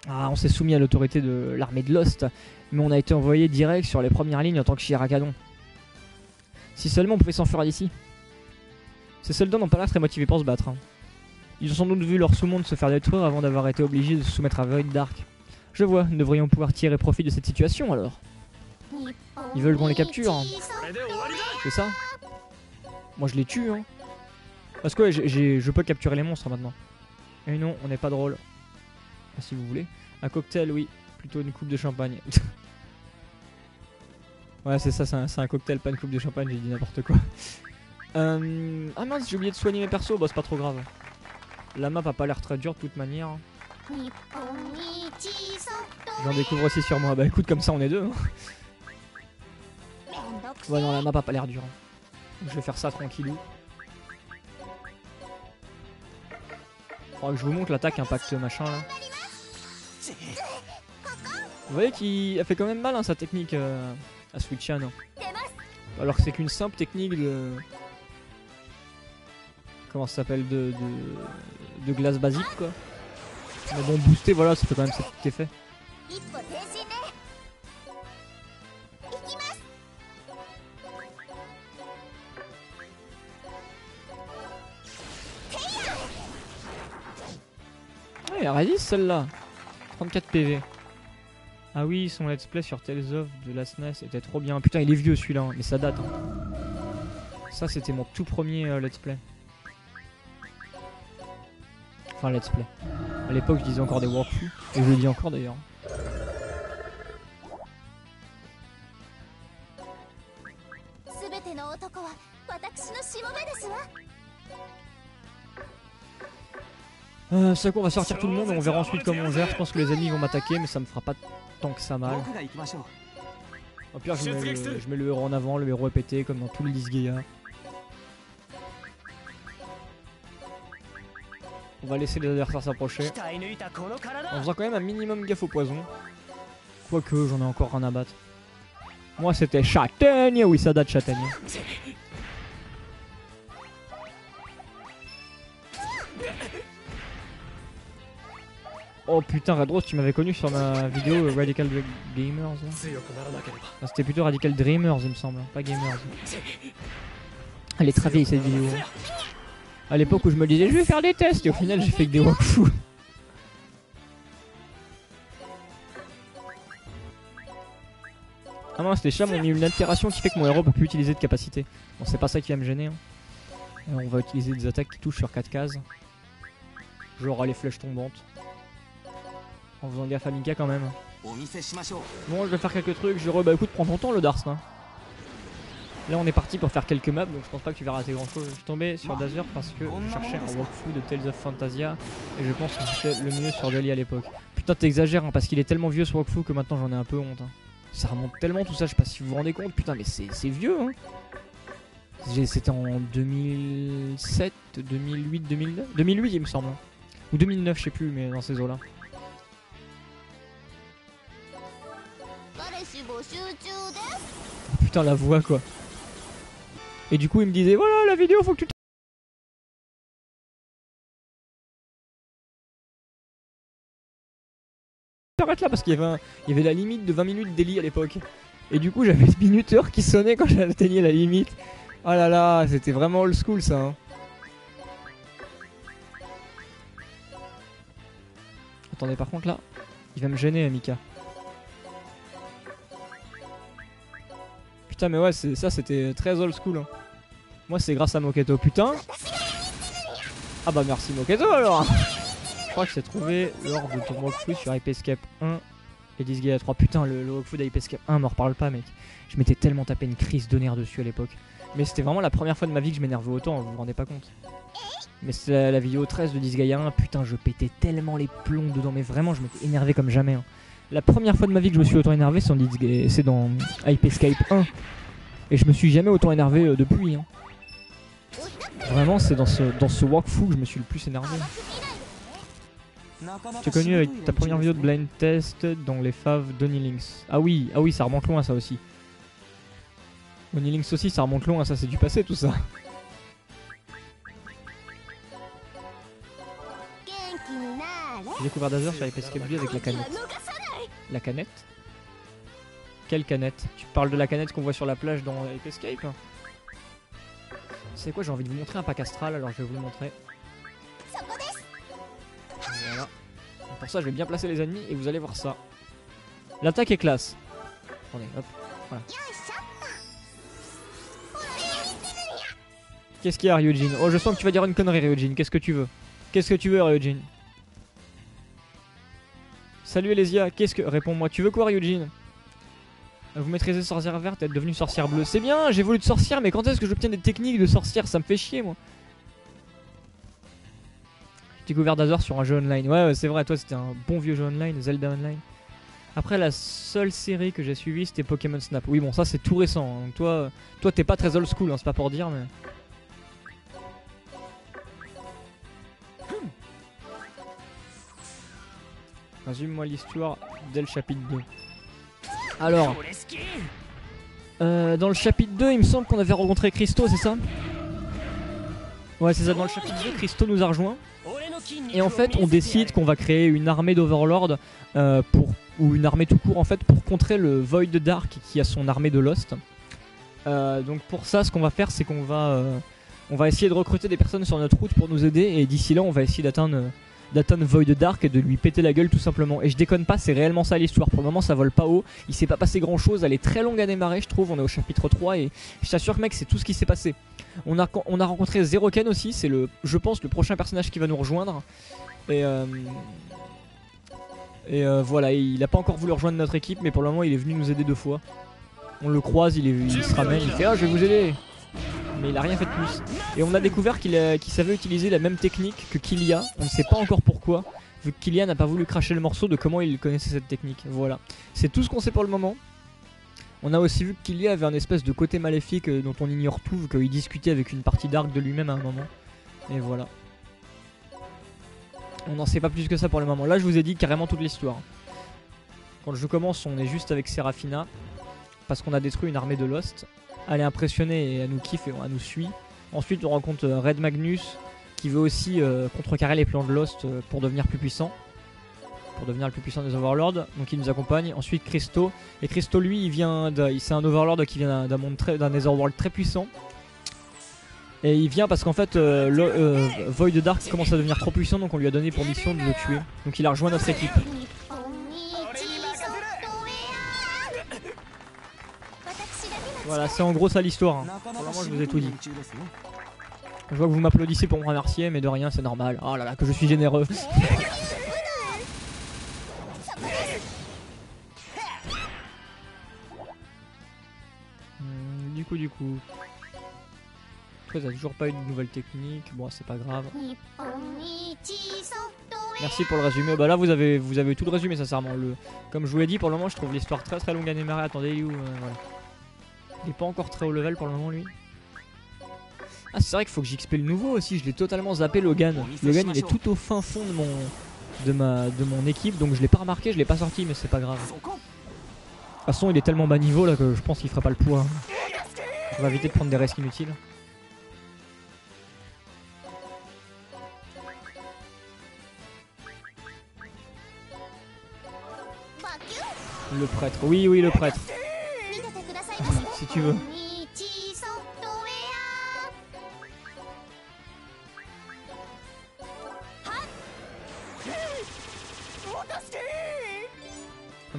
Ah, on s'est soumis à l'autorité de l'armée de Lost, mais on a été envoyé direct sur les premières lignes en tant que Shirakadon. Si seulement on pouvait s'enfuir d'ici. Ces soldats n'ont pas l'air très motivés pour se battre. Hein. Ils ont sans doute vu leur sous-monde se faire détruire avant d'avoir été obligés de se soumettre à Void Dark. Je vois, nous devrions pouvoir tirer profit de cette situation alors. Ils veulent qu'on les capture. Hein. C'est ça? Moi je les tue. Hein. Parce que ouais, je peux capturer les monstres maintenant. Et non, on n'est pas drôle. Ah, si vous voulez. Un cocktail, oui. Plutôt une coupe de champagne. Ouais, c'est ça, c'est un cocktail, pas une coupe de champagne, j'ai dit n'importe quoi. Ah mince, j'ai oublié de soigner mes persos, bah c'est pas trop grave. La map a pas l'air très dure de toute manière. J'en découvre aussi sur moi, bah écoute, comme ça on est deux. Hein. Ouais, non, la map a pas l'air dure. Je vais faire ça tranquillou. Faudra que je vous montre l'attaque impact machin là. Vous voyez qu'il a fait quand même mal hein, sa technique à Switchan. Hein. Alors que c'est qu'une simple technique de... Comment ça s'appelle de glace basique quoi. Mais bon, booster, voilà, ça fait quand même cet effet. Ouais, elle résiste celle-là. 34 PV. Ah oui, son let's play sur Tales of de la SNES était trop bien. Putain, il est vieux celui-là, hein, mais ça date. Hein. Ça, c'était mon tout premier let's play. Enfin, let's play. À l'époque, je disais encore des walkthroughs. Et je le dis encore d'ailleurs. C'est qu'on va sortir tout le monde et on verra ensuite comment on gère. Je pense que les ennemis vont m'attaquer, mais ça me fera pas tant que ça mal. Au pire, je mets le héros en avant, le héros est pété comme dans tout le Disgaea. On va laisser les adversaires s'approcher. En faisant quand même un minimum gaffe au poison. Quoique, j'en ai encore un à battre. Moi, c'était Châtaigne. Oui, ça date Châtaigne. Oh putain, Red Rose, tu m'avais connu sur ma vidéo Radical Gamers. Ah, c'était plutôt Radical Dreamers, il me semble, pas Gamers. Elle est très vieille cette vidéo. À l'époque où je me disais je vais faire des tests et au final j'ai fait que des walkthroughs. Ah non, c'était Cham, on a mis une altération qui fait que mon héros peut plus utiliser de capacité. Bon, c'est pas ça qui va me gêner. Hein. On va utiliser des attaques qui touchent sur 4 cases. Genre les flèches tombantes. En faisant gaffe à Mika quand même. Bon, je vais faire quelques trucs. Bah écoute, prends ton temps le Dars là. Là on est parti pour faire quelques maps, donc je pense pas que tu vas rater grand chose. Je suis tombé sur Dazer parce que je cherchais un walkthrough de Tales of Fantasia. Et je pense que c'était le mieux sur Deli à l'époque. Putain, t'exagères hein, parce qu'il est tellement vieux ce walkthrough que maintenant j'en ai un peu honte. Hein. Ça remonte tellement tout ça, je sais pas si vous vous rendez compte. Putain, mais c'est vieux hein. C'était en 2007, 2008, 2009 2008 il me semble. Hein. Ou 2009, je sais plus, mais dans ces eaux là. Putain, la voix quoi. Et du coup il me disait voilà la vidéo faut que tu t'arrêtes là parce qu'il y avait la limite de 20 minutes d'Eli à l'époque. Et du coup j'avais le minuteur qui sonnait quand j'atteignais la limite. Oh là là, c'était vraiment old school ça hein. Attendez, par contre là, il va me gêner, Mika. Putain, mais ouais, ça c'était très old school. Hein. Moi, c'est grâce à Moketo. Putain. Ah bah merci Moketo alors. Je crois que j'ai trouvé lors de ton walkthrough sur Hype Escape 1 et Disgaea 3. Putain, le walkthrough d'Hype Escape 1, m'en reparle pas, mec. Je m'étais tellement tapé une crise de nerfs dessus à l'époque. Mais c'était vraiment la première fois de ma vie que je m'énervais autant, vous vous rendez pas compte. Mais c'est la vidéo 13 de Disgaea 1, putain, je pétais tellement les plombs dedans, mais vraiment, je m'étais énervé comme jamais. Hein. La première fois de ma vie que je me suis autant énervé, c'est dans Hype Escape 1. Et je me suis jamais autant énervé depuis. Hein. Vraiment, c'est dans ce walkthrough que je me suis le plus énervé. Tu es connu avec ta première vidéo de blind test dans les faves d'Onilinks. Ah oui, ça remonte loin ça aussi. Onilinks aussi, ça remonte loin, ça c'est du passé tout ça. J'ai découvert Dazer sur Hype Escape 2 avec la canette. La canette? Quelle canette? Tu parles de la canette qu'on voit sur la plage dans Hype Escape? C'est quoi, j'ai envie de vous montrer un pack astral, alors je vais vous le montrer. Voilà. Et pour ça, je vais bien placer les ennemis et vous allez voir ça. L'attaque est classe. Attendez, hop, voilà. Qu'est-ce qu'il y a, Ryujin? Oh, je sens que tu vas dire une connerie, Ryujin. Qu'est-ce que tu veux? Qu'est-ce que tu veux, Ryujin? Salut, Elesia. Qu'est-ce que... Réponds-moi. Tu veux quoi, Ryujin? Vous maîtrisez sorcière verte, être devenue sorcière bleue. C'est bien, j'ai voulu de sorcière, mais quand est-ce que j'obtiens des techniques de sorcière? Ça me fait chier, moi. J'ai découvert Dazer sur un jeu online. Ouais, c'est vrai, toi, c'était un bon vieux jeu online, Zelda Online. Après, la seule série que j'ai suivie, c'était Pokémon Snap. Oui, bon, ça, c'est tout récent. Hein. Donc, toi, t'es pas très old school, hein, c'est pas pour dire, mais... Résume-moi l'histoire dès le chapitre 2. Alors, dans le chapitre 2, il me semble qu'on avait rencontré Christo, c'est ça? Ouais, c'est ça, dans le chapitre 2, Christo nous a rejoint. Et en fait, on décide qu'on va créer une armée d'Overlord, ou une armée tout court, en fait, pour contrer le Void Dark qui a son armée de Lost. Donc pour ça, ce qu'on va faire, c'est qu'on va essayer de recruter des personnes sur notre route pour nous aider. Et d'ici là, on va essayer d'atteindre Void Dark et de lui péter la gueule tout simplement. Et je déconne pas, c'est réellement ça l'histoire. Pour le moment ça vole pas haut, il s'est pas passé grand chose, elle est très longue à démarrer je trouve, on est au chapitre 3 et je t'assure que mec c'est tout ce qui s'est passé. On a rencontré Zeroken aussi, c'est je pense le prochain personnage qui va nous rejoindre. Et voilà, il a pas encore voulu rejoindre notre équipe mais pour le moment il est venu nous aider 2 fois. On le croise, il se ramène, il fait ah je vais vous aider. Mais il a rien fait de plus. Et on a découvert qu'il savait utiliser la même technique que Killia. On ne sait pas encore pourquoi, vu que Killia n'a pas voulu cracher le morceau de comment il connaissait cette technique. Voilà. C'est tout ce qu'on sait pour le moment. On a aussi vu que Killia avait un espèce de côté maléfique dont on ignore tout, vu qu'il discutait avec une partie d'arc de lui-même à un moment. Et voilà. On n'en sait pas plus que ça pour le moment. Là, je vous ai dit carrément toute l'histoire. Quand le jeu commence, on est juste avec Seraphina, parce qu'on a détruit une armée de Lost. Elle est impressionnée et elle nous kiffe et elle nous suit. Ensuite on rencontre Red Magnus qui veut aussi contrecarrer les plans de Lost pour devenir plus puissant. Pour devenir le plus puissant des Overlords. Donc il nous accompagne. Ensuite Christo. Et Christo lui c'est un Overlord qui vient d'un Netherworld très puissant. Et il vient parce qu'en fait Void Dark commence à devenir trop puissant, donc on lui a donné pour mission de le tuer. Donc il a rejoint notre équipe. Voilà, c'est en gros ça l'histoire. Hein. Pour le moment, je vous ai tout dit. Je vois que vous m'applaudissez pour me remercier, mais de rien, c'est normal. Oh là là, que je suis généreux. Du coup. Après, ça a toujours pas eu de nouvelle technique. Bon, c'est pas grave. Merci pour le résumé. Bah là, vous avez tout le résumé, sincèrement. Comme je vous l'ai dit, pour le moment, je trouve l'histoire très très longue à démarrer. Attendez, il est où voilà. Il est pas encore très haut level pour le moment lui. Ah c'est vrai qu'il faut que j'XP le nouveau aussi, je l'ai totalement zappé Logan. Logan il est tout au fin fond de mon équipe donc je l'ai pas remarqué, je l'ai pas sorti mais c'est pas grave. De toute façon il est tellement bas niveau là que je pense qu'il fera pas le poids. On va éviter de prendre des risques inutiles. Le prêtre, oui le prêtre. Si tu veux.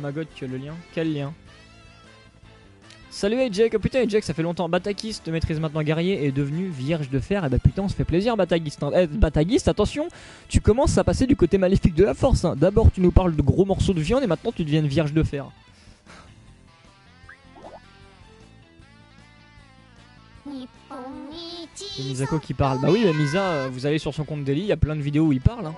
Maggot, tu as le lien. Quel lien? Salut Jack, oh putain Jack, ça fait longtemps. Batagiste maîtrise maintenant guerrier et est devenu vierge de fer. Et bah putain, on se fait plaisir Batagiste. Batagiste, attention, tu commences à passer du côté maléfique de la force. Hein. D'abord tu nous parles de gros morceaux de viande et maintenant tu deviens vierge de fer. C'est Misako qui parle. Bah oui, mais Misa, vous allez sur son compte Daily, il y a plein de vidéos où il parle. Hein.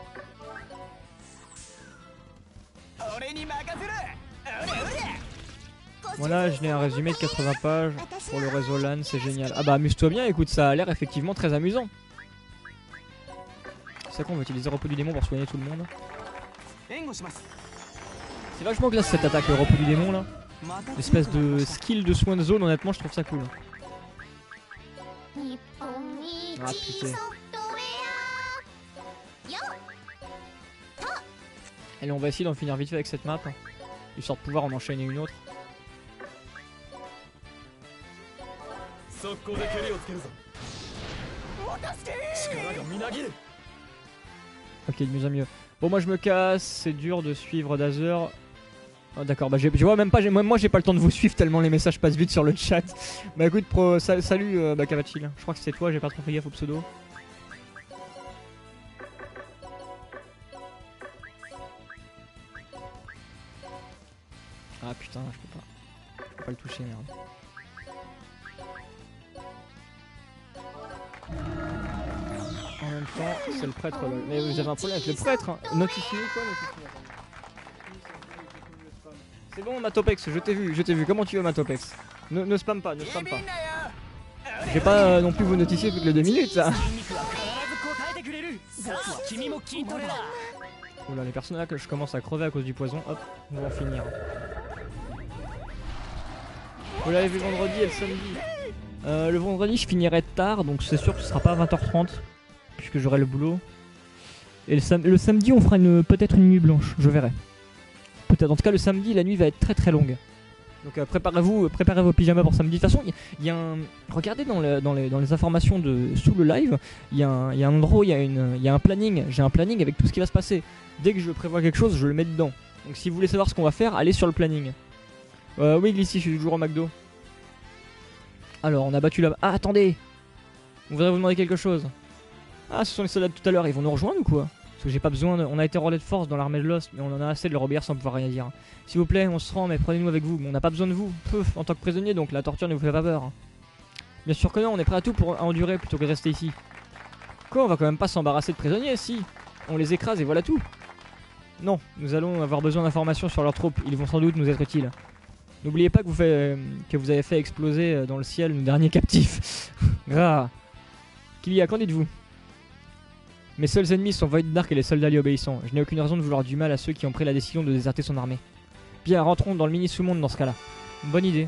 Voilà, je n'ai un résumé de 80 pages pour le réseau LAN, c'est génial. Ah bah amuse-toi bien, écoute, ça a l'air effectivement très amusant. C'est qu'on va utiliser repos du démon pour soigner tout le monde. C'est vachement classe cette attaque, le repos du démon là. L'espèce de skill de soin de zone, honnêtement, je trouve ça cool. Ah putain. Allez, on va essayer d'en finir vite fait avec cette map. Histoire de pouvoir en enchaîner une autre. Ok, de mieux en mieux. Bon, moi je me casse, c'est dur de suivre Dazer. Oh, d'accord, bah je vois même pas, moi j'ai pas le temps de vous suivre tellement les messages passent vite sur le chat. Bah écoute, salut Bakavachil. Je crois que c'est toi, j'ai pas trop fait gaffe au pseudo. Ah putain, je peux pas le toucher, merde. En même temps, c'est le prêtre lol. Mais vous avez un problème avec le prêtre hein. Notifié quoi, notifié. C'est bon Matopex, je t'ai vu, comment tu veux Matopex? Ne spam pas, ne spam pas. Je vais pas non plus vous notifier toutes les 2 minutes ça. Oula, les personnes là que je commence à crever à cause du poison, hop, on va en finir. Vous l'avez vu le vendredi et le samedi. Le vendredi je finirai tard, donc c'est sûr que ce sera pas à 20h30 puisque j'aurai le boulot. Et le samedi on fera peut-être une nuit blanche, je verrai. Peut-être, en tout cas le samedi la nuit va être très très longue. Donc préparez vos pyjamas pour samedi. De toute façon, il y a un... Regardez dans les informations sous le live, il y a un endroit où il y a un planning. J'ai un planning avec tout ce qui va se passer. Dès que je prévois quelque chose, je le mets dedans. Donc si vous voulez savoir ce qu'on va faire, allez sur le planning. Oui, Glissy, je suis toujours au McDo. Alors, on a battu la... Ah, attendez! On voudrait vous demander quelque chose. Ah, ce sont les soldats de tout à l'heure, ils vont nous rejoindre ou quoi? Parce que j'ai pas besoin de... On a été relais de force dans l'armée de Lost, mais on en a assez de leur obéir sans pouvoir rien dire. S'il vous plaît, on se rend, mais prenez-nous avec vous. On n'a pas besoin de vous, en tant que prisonnier, donc la torture ne vous fait pas peur. Bien sûr que non, on est prêt à tout pour endurer plutôt que de rester ici. Quoi, on va quand même pas s'embarrasser de prisonniers, si? On les écrase et voilà tout. Non, nous allons avoir besoin d'informations sur leurs troupes, ils vont sans doute nous être utiles. N'oubliez pas que vous avez fait exploser dans le ciel nos derniers captifs. Ah. Kilia, qu'en dites-vous? Mes seuls ennemis sont Void Dark et les soldats lui obéissants. Je n'ai aucune raison de vouloir du mal à ceux qui ont pris la décision de déserter son armée. Bien, rentrons dans le mini sous-monde dans ce cas-là. Bonne idée.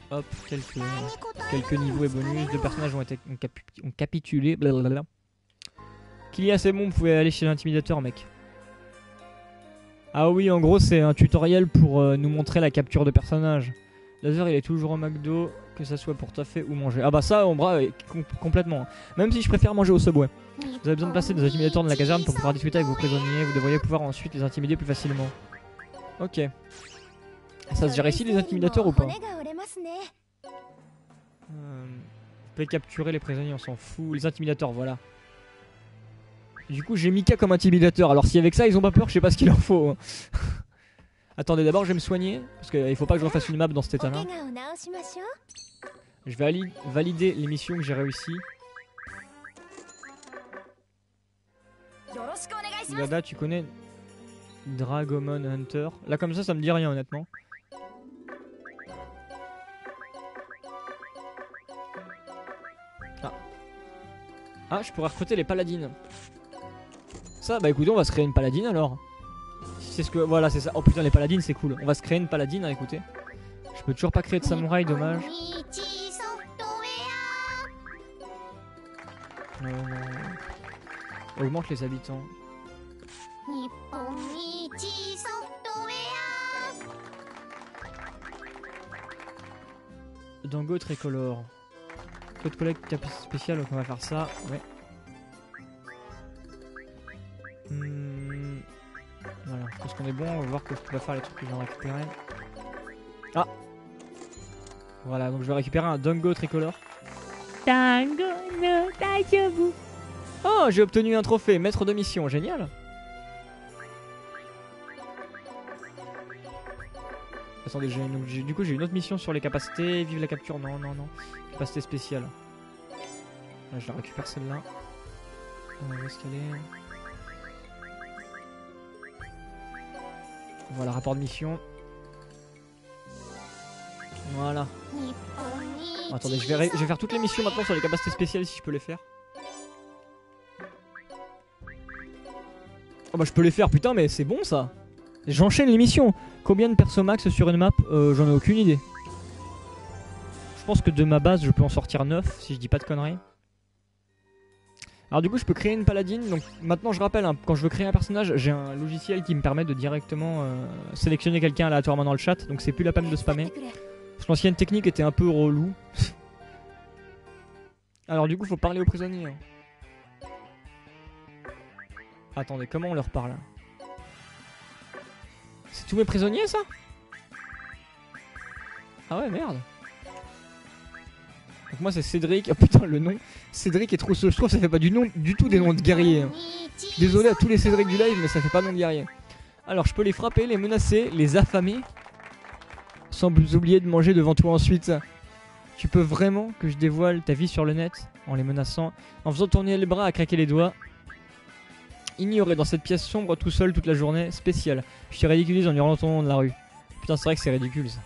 Hop, quelques niveaux et bonus. 2 personnages ont capitulé. Blablabla. Kilia, c'est bon, vous pouvez aller chez l'intimidateur, mec. Ah oui, en gros, c'est un tutoriel pour nous montrer la capture de personnages. Laser, il est toujours au McDo, que ça soit pour taffer ou manger. Ah bah ça, Ombra, complètement. Même si je préfère manger au Subway. Vous avez besoin de placer des intimidateurs dans la caserne pour pouvoir discuter avec vos prisonniers. Vous devriez pouvoir ensuite les intimider plus facilement. Ok. Ça se gère ici, les intimidateurs ou pas? Vous pouvez capturer les prisonniers, on s'en fout. Les intimidateurs, voilà. Du coup, j'ai Mika comme intimidateur. Alors si avec ça, ils ont pas peur, je sais pas ce qu'il leur faut. Attendez, d'abord je vais me soigner, parce qu'il faut pas que je refasse une map dans cet état là. Je vais valider les missions que j'ai réussi. Dada, tu connais Dragomon Hunter? Là comme ça me dit rien honnêtement. Ah, je pourrais recruter les paladines. Ça, bah écoutez, on va se créer une paladine alors. C'est ce que... Voilà, c'est ça. Oh putain, les paladines, c'est cool. On va se créer une paladine, hein, écoutez. Je peux toujours pas créer de samouraï, dommage. Augmente les habitants. Dango tricolore. Code collecte spécial, donc on va faire ça. Ouais. qu'on est bon, on va voir que je peux faire les trucs que je viens de récupérer. Ah. Voilà, donc je vais récupérer un Dango tricolore. Dango no Daijoubu. Oh, j'ai obtenu un trophée, maître de mission, génial. Attendez, du coup j'ai une autre mission sur les capacités. Vive la capture, non. Capacité spéciale. Là, je la récupère celle-là. Où est-ce qu'elle est? Voilà, rapport de mission. Voilà. Attendez, je vais faire toutes les missions maintenant sur les capacités spéciales si je peux les faire. Oh bah je peux les faire, putain, mais c'est bon ça. J'enchaîne les missions. Combien de persos max sur une map? J'en ai aucune idée. Je pense que de ma base je peux en sortir 9 si je dis pas de conneries. Alors du coup je peux créer une paladine. Donc maintenant je rappelle, hein, quand je veux créer un personnage, j'ai un logiciel qui me permet de directement sélectionner quelqu'un aléatoirement dans le chat. Donc c'est plus la peine de spammer. Parce que l'ancienne technique était un peu relou. Alors du coup faut parler aux prisonniers. Attendez, comment on leur parle? C'est tous mes prisonniers ça? Ah ouais, merde. Donc moi c'est Cédric. Oh putain, le nom Cédric est trop... Je trouve que ça fait pas du tout des noms de guerriers. Je suis désolé à tous les Cédric du live, mais ça fait pas nom de guerrier. Alors je peux les frapper, les menacer, les affamer, sans oublier de manger devant toi ensuite. Tu peux vraiment que je dévoile ta vie sur le net en les menaçant, en faisant tourner les bras à craquer les doigts. Ignoré dans cette pièce sombre tout seul toute la journée, spécial. Je te ridiculise en hurlant ton nom de la rue. Putain, c'est vrai que c'est ridicule ça.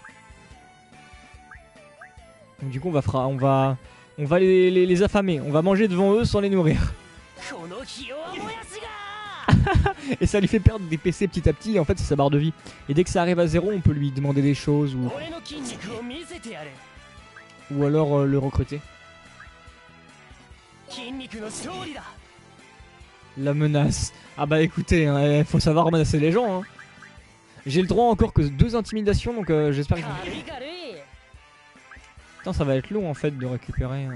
Donc du coup on va les affamer, on va manger devant eux sans les nourrir. Et ça lui fait perdre des PC petit à petit, et en fait c'est sa barre de vie. Et dès que ça arrive à 0, on peut lui demander des choses ou alors le recruter. La menace. Ah bah écoutez, hein, faut savoir menacer les gens. Hein. J'ai le droit encore que 2 intimidations, donc j'espère que... Putain, ça va être long en fait de récupérer...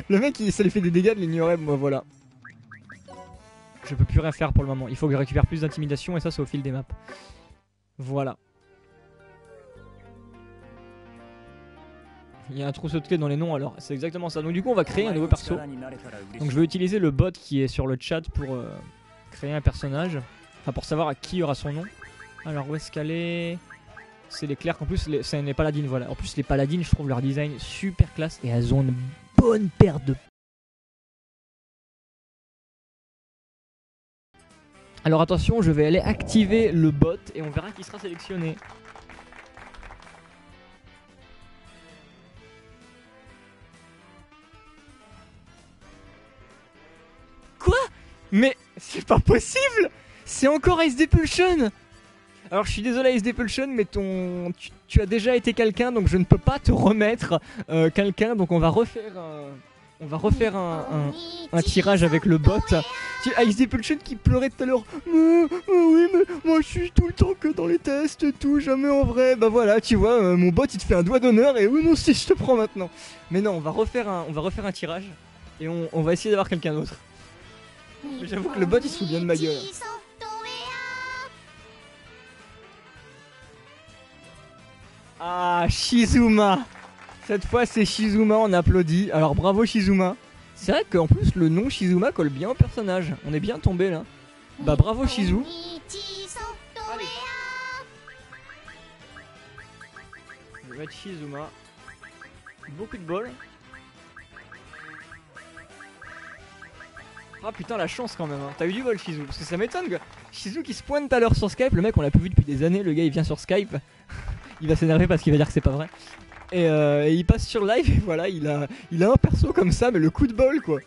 Le mec, ça lui fait des dégâts de l'ignorer, moi voilà. Je peux plus rien faire pour le moment. Il faut que je récupère plus d'intimidation et ça c'est au fil des maps. Voilà. Il y a un trousseau de clés dans les noms alors, c'est exactement ça. Donc du coup on va créer un nouveau perso. Donc je vais utiliser le bot qui est sur le chat pour créer un personnage. Enfin pour savoir à qui aura son nom. Alors où est-ce qu'elle est? C'est les clercs, en plus c'est les paladines, voilà. En plus les paladines je trouve leur design super classe et elles ont une bonne paire de... Alors attention, je vais aller activer le bot et on verra qui sera sélectionné. Quoi? Mais c'est pas possible! C'est encore Ice Depulsion! Alors je suis désolé Ice Depulsion, mais tu as déjà été quelqu'un, donc je ne peux pas te remettre quelqu'un, donc on va refaire un tirage avec le bot. Ice Depulsion qui pleurait tout à l'heure. Oui, mais moi je suis tout le temps que dans les tests et tout, jamais en vrai. Bah voilà, tu vois, mon bot il te fait un doigt d'honneur et oui, non, si je te prends maintenant. Mais non, on va refaire un tirage et on va essayer d'avoir quelqu'un d'autre. Mais j'avoue que le bot il se fout bien de ma gueule. Ah, Shizuma. Cette fois c'est Shizuma, on applaudit. Alors bravo Shizuma. C'est vrai qu'en plus le nom Shizuma colle bien au personnage. On est bien tombé là. Bah bravo Shizu. Allez. Je vais mettre Shizuma. Beaucoup de bol. Ah putain la chance quand même hein. T'as eu du bol Shizu. Parce que ça m'étonne que Shizu qui se pointe tout à l'heure sur Skype. Le mec on l'a plus vu depuis des années. Le gars il vient sur Skype. Il va s'énerver parce qu'il va dire que c'est pas vrai. Et il passe sur live et voilà, il a un perso comme ça, mais le coup de bol quoi.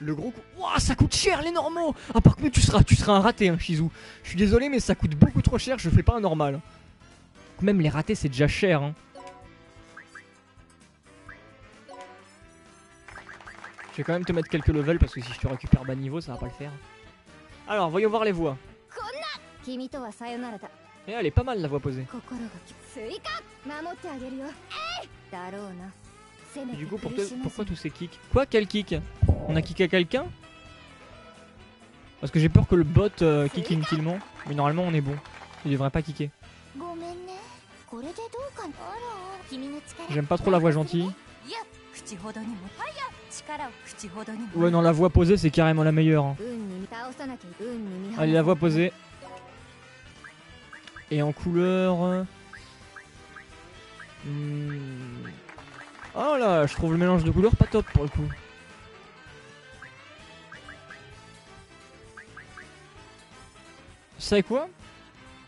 Le gros coup. Wouah, ça coûte cher les normaux. Ah par contre tu seras un raté hein, Shizu. Je suis désolé mais ça coûte beaucoup trop cher, je fais pas un normal. Même les ratés c'est déjà cher hein. Je vais quand même te mettre quelques levels parce que si je te récupère bas niveau ça va pas le faire. Alors voyons voir les voix. Et elle est pas mal la voix posée. Et du coup pourquoi tous ces kicks? Quoi, quel kick? On a kické quelqu'un? Parce que j'ai peur que le bot kick inutilement. Mais normalement on est bon. Il devrait pas kicker. J'aime pas trop la voix gentille. Ouais non, la voix posée c'est carrément la meilleure hein. Allez, la voix posée. Et en couleur... Oh là, je trouve le mélange de couleurs pas top pour le coup. Vous savez quoi?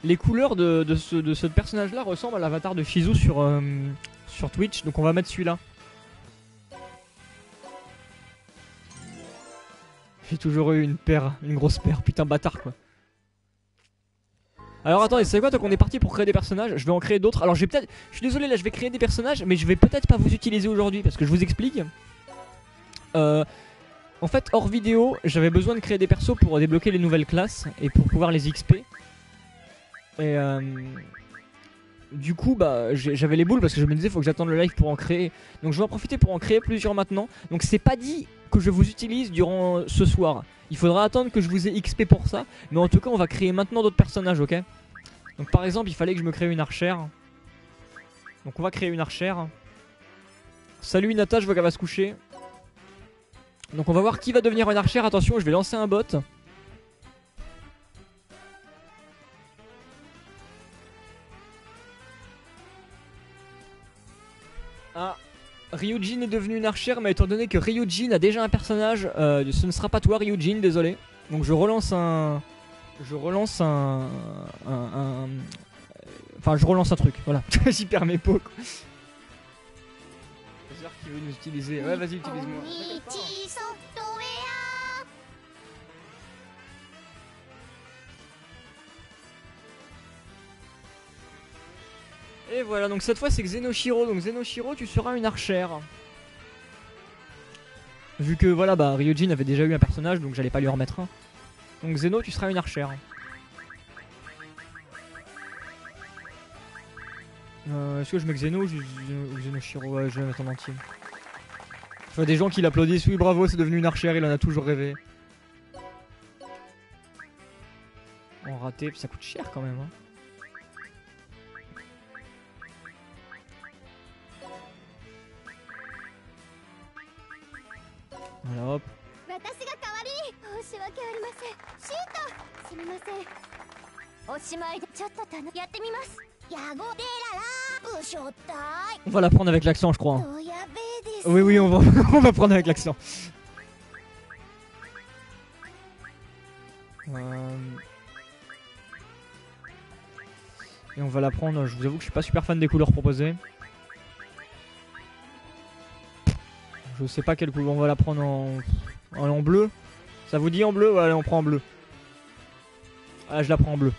Les couleurs de ce personnage là ressemblent à l'avatar de Shizu sur Twitch, donc on va mettre celui-là. J'ai toujours eu une grosse paire, putain bâtard quoi. Alors attendez, c'est quoi, tant qu'on est parti pour créer des personnages, je vais en créer d'autres. Alors je suis désolé là, je vais créer des personnages, mais je vais peut-être pas vous utiliser aujourd'hui parce que je vous explique. En fait, hors vidéo, j'avais besoin de créer des persos pour débloquer les nouvelles classes et pour pouvoir les XP. Et du coup, bah, j'avais les boules parce que je me disais faut que j'attende le live pour en créer. Donc je vais en profiter pour en créer plusieurs maintenant. Donc c'est pas dit que je vous utilise durant ce soir. Il faudra attendre que je vous ai XP pour ça. Mais en tout cas, on va créer maintenant d'autres personnages, ok? Donc par exemple, il fallait que je me crée une archère. Donc on va créer une archère. Salut Inata, je vois qu'elle va se coucher. Donc on va voir qui va devenir une archère. Attention, je vais lancer un bot. Ah, Ryujin est devenu une archère, mais étant donné que Ryujin a déjà un personnage, ce ne sera pas toi Ryujin, désolé. Donc je relance un... Enfin je relance un truc, voilà. J'y perds mes pots quoi. C'est sûr qu'il veut nous utiliser. Ouais vas-y utilise-moi. Et voilà, donc cette fois c'est Xenoshiro. Donc Xenoshiro, tu seras une archère. Vu que voilà, bah Ryujin avait déjà eu un personnage, donc j'allais pas lui en remettre un. Donc Xeno, tu seras une archère. Est-ce que je mets Xeno ou Xenoshiro? Ouais, je vais mettre en entier. Je vois des gens qui l'applaudissent. Oui, bravo, c'est devenu une archère, il en a toujours rêvé. On raté, ça coûte cher quand même. Hein. Voilà, hop. On va la prendre avec l'accent, je crois. Hein. Oui, on va prendre avec l'accent. Et on va la prendre, je vous avoue que je suis pas super fan des couleurs proposées. Je sais pas quelle couleur, on va la prendre en bleu. Ça vous dit en bleu? Ouais, allez, on prend en bleu. Ah, je la prends en bleu.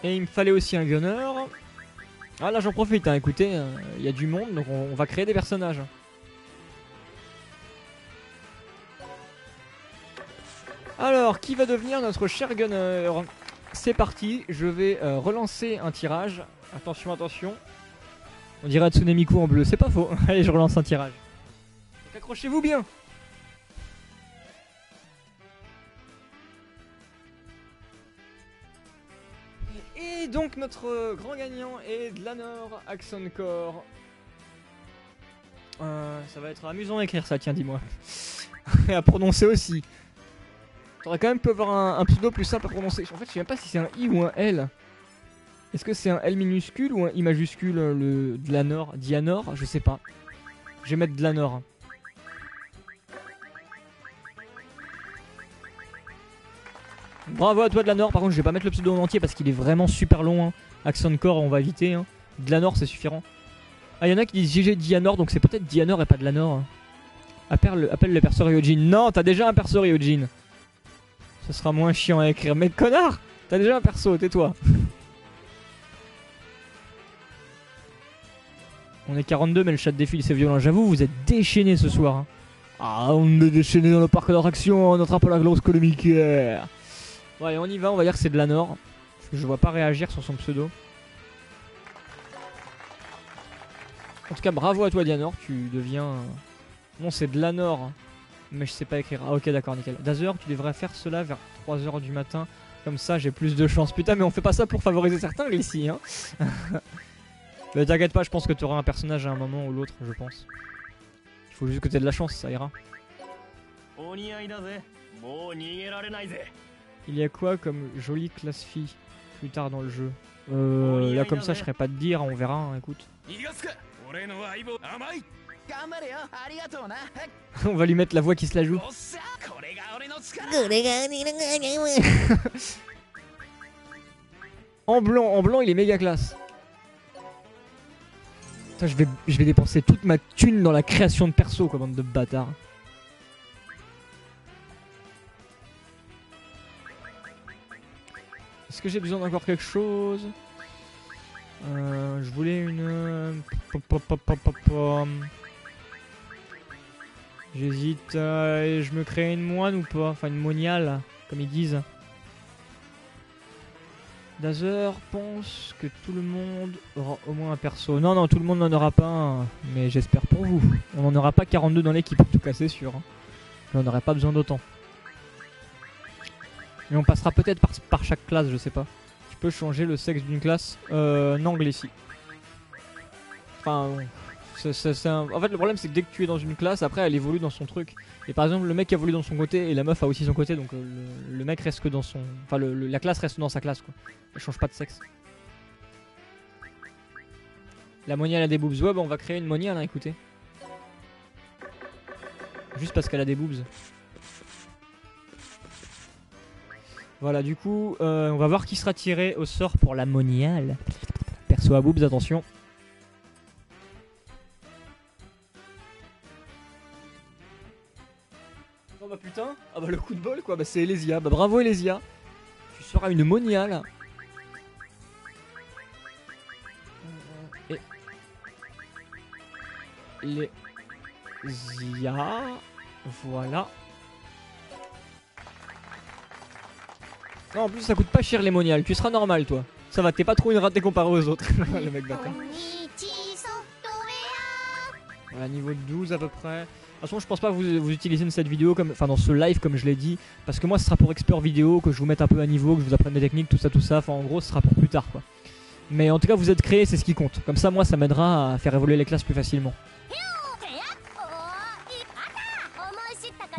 Et il me fallait aussi un gunner. Ah là j'en profite, hein. Écoutez, il y a du monde, donc on va créer des personnages. Alors, qui va devenir notre cher gunner? C'est parti, je vais relancer un tirage. Attention, attention. On dirait Hatsune Miku en bleu, c'est pas faux. Allez, je relance un tirage. Donc accrochez-vous bien. Et donc notre grand gagnant est Dlanor Axon Core. Ça va être amusant à écrire ça, tiens, dis-moi. Et à prononcer aussi. T'aurais quand même pu avoir un pseudo plus simple à prononcer. En fait, je sais même pas si c'est un I ou un L. Est-ce que c'est un L minuscule ou un I majuscule, le Dlanor? Dianor? Je sais pas. Je vais mettre Dlanor. Bravo à toi Dlanor, par contre je vais pas mettre le pseudo en entier parce qu'il est vraiment super long. Hein. Axon Core on va éviter. Hein. Dlanor c'est suffisant. Ah y'en a qui disent GG Dianor, donc c'est peut-être Dianor et pas Dlanor. Appelle le perso Ryujin. Non, t'as déjà un perso Ryujin. Ce sera moins chiant à écrire. Mais connard, t'as déjà un perso, tais-toi. On est 42 mais le chat défile, c'est violent. J'avoue vous êtes déchaînés ce soir. Hein. Ah on est déchaînés dans le parc d'attractions, on attrape la grosse économique. Ouais, on y va, on va dire que c'est de la Nord. Parce que je vois pas réagir sur son pseudo. En tout cas, bravo à toi, Dianor. Tu deviens. Non, c'est de l'Anor. Mais je sais pas écrire. Ah, ok, d'accord, nickel. Dazer, tu devrais faire cela vers 3h du matin. Comme ça, j'ai plus de chance. Putain, mais on fait pas ça pour favoriser certains ici, hein. Mais t'inquiète pas, je pense que tu auras un personnage à un moment ou l'autre, je pense. Il faut juste que t'aies de la chance, ça ira. Il y a quoi comme jolie classe fille plus tard dans le jeu? Là comme ça je serais pas de dire, on verra, hein, écoute. On va lui mettre la voix qui se la joue. En blanc il est méga classe. Putain, je vais dépenser toute ma thune dans la création de perso, quoi, bande de bâtards. Est-ce que j'ai besoin d'encore quelque chose? Je voulais une... J'hésite, je me crée une moine ou pas? Enfin une moniale, comme ils disent. Dazer pense que tout le monde aura au moins un perso. Non, non, tout le monde n'en aura pas un, mais j'espère pour vous. On n'en aura pas 42 dans l'équipe, en tout cas, c'est sûr. Hein. Mais on n'aurait pas besoin d'autant. Et on passera peut-être par chaque classe, je sais pas. Tu peux changer le sexe d'une classe. Non, ici. Enfin, en fait, le problème, c'est que dès que tu es dans une classe, après, elle évolue dans son truc. Et par exemple, le mec évolue dans son côté et la meuf a aussi son côté, donc le mec reste que dans son... Enfin, la classe reste dans sa classe, quoi. Elle change pas de sexe. La moniale a des boobs. Ouais, bah on va créer une moniale, hein, écoutez. Juste parce qu'elle a des boobs. Voilà, du coup, on va voir qui sera tiré au sort pour la moniale. Perso à boobs, attention. Oh bah putain, ah bah le coup de bol quoi, bah c'est Elésia, bah bravo Elésia. Tu seras une moniale. Et... Elésia, voilà. Non, en plus ça coûte pas cher les moniales, tu seras normal toi. Ça va, t'es pas trop une ratée comparée aux autres. Le mec bâtard. Voilà, niveau 12 à peu près. De toute façon, je pense pas vous utiliser cette vidéo, enfin dans ce live comme je l'ai dit, parce que moi ce sera pour expert vidéo, que je vous mette un peu à niveau, que je vous apprenne des techniques, tout ça, enfin en gros ce sera pour plus tard quoi. Mais en tout cas vous êtes créés, c'est ce qui compte. Comme ça moi ça m'aidera à faire évoluer les classes plus facilement.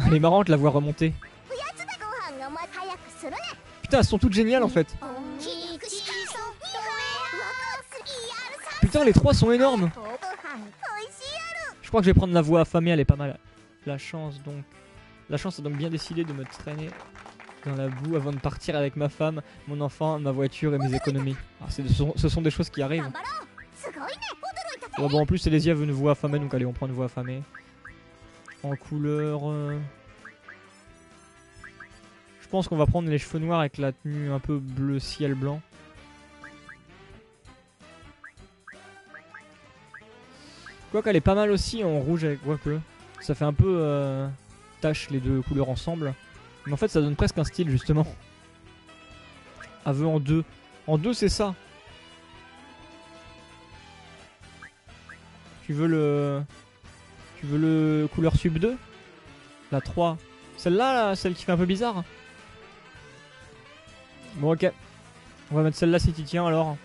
Elle est marrante la voix remontée. Putain, elles sont toutes géniales en fait. Putain, les trois sont énormes. Je crois que je vais prendre la voix affamée, elle est pas mal. La chance a donc bien décidé de me traîner dans la boue avant de partir avec ma femme, mon enfant, ma voiture et mes économies. Alors, ce sont des choses qui arrivent. Ouais, bon, en plus, Elésia veut une voix affamée, donc allez, on prend une voix affamée. En couleur... Je pense qu'on va prendre les cheveux noirs avec la tenue un peu bleu ciel blanc. Quoique elle est pas mal aussi en rouge avec quoique. Ça fait un peu tache les deux couleurs ensemble. Mais en fait ça donne presque un style justement. Aveu en deux. En deux c'est ça. Tu veux le couleur sub 2? La 3. Celle-là, là, celle qui fait un peu bizarre. Bon ok. On va mettre celle-là si tu tiens alors.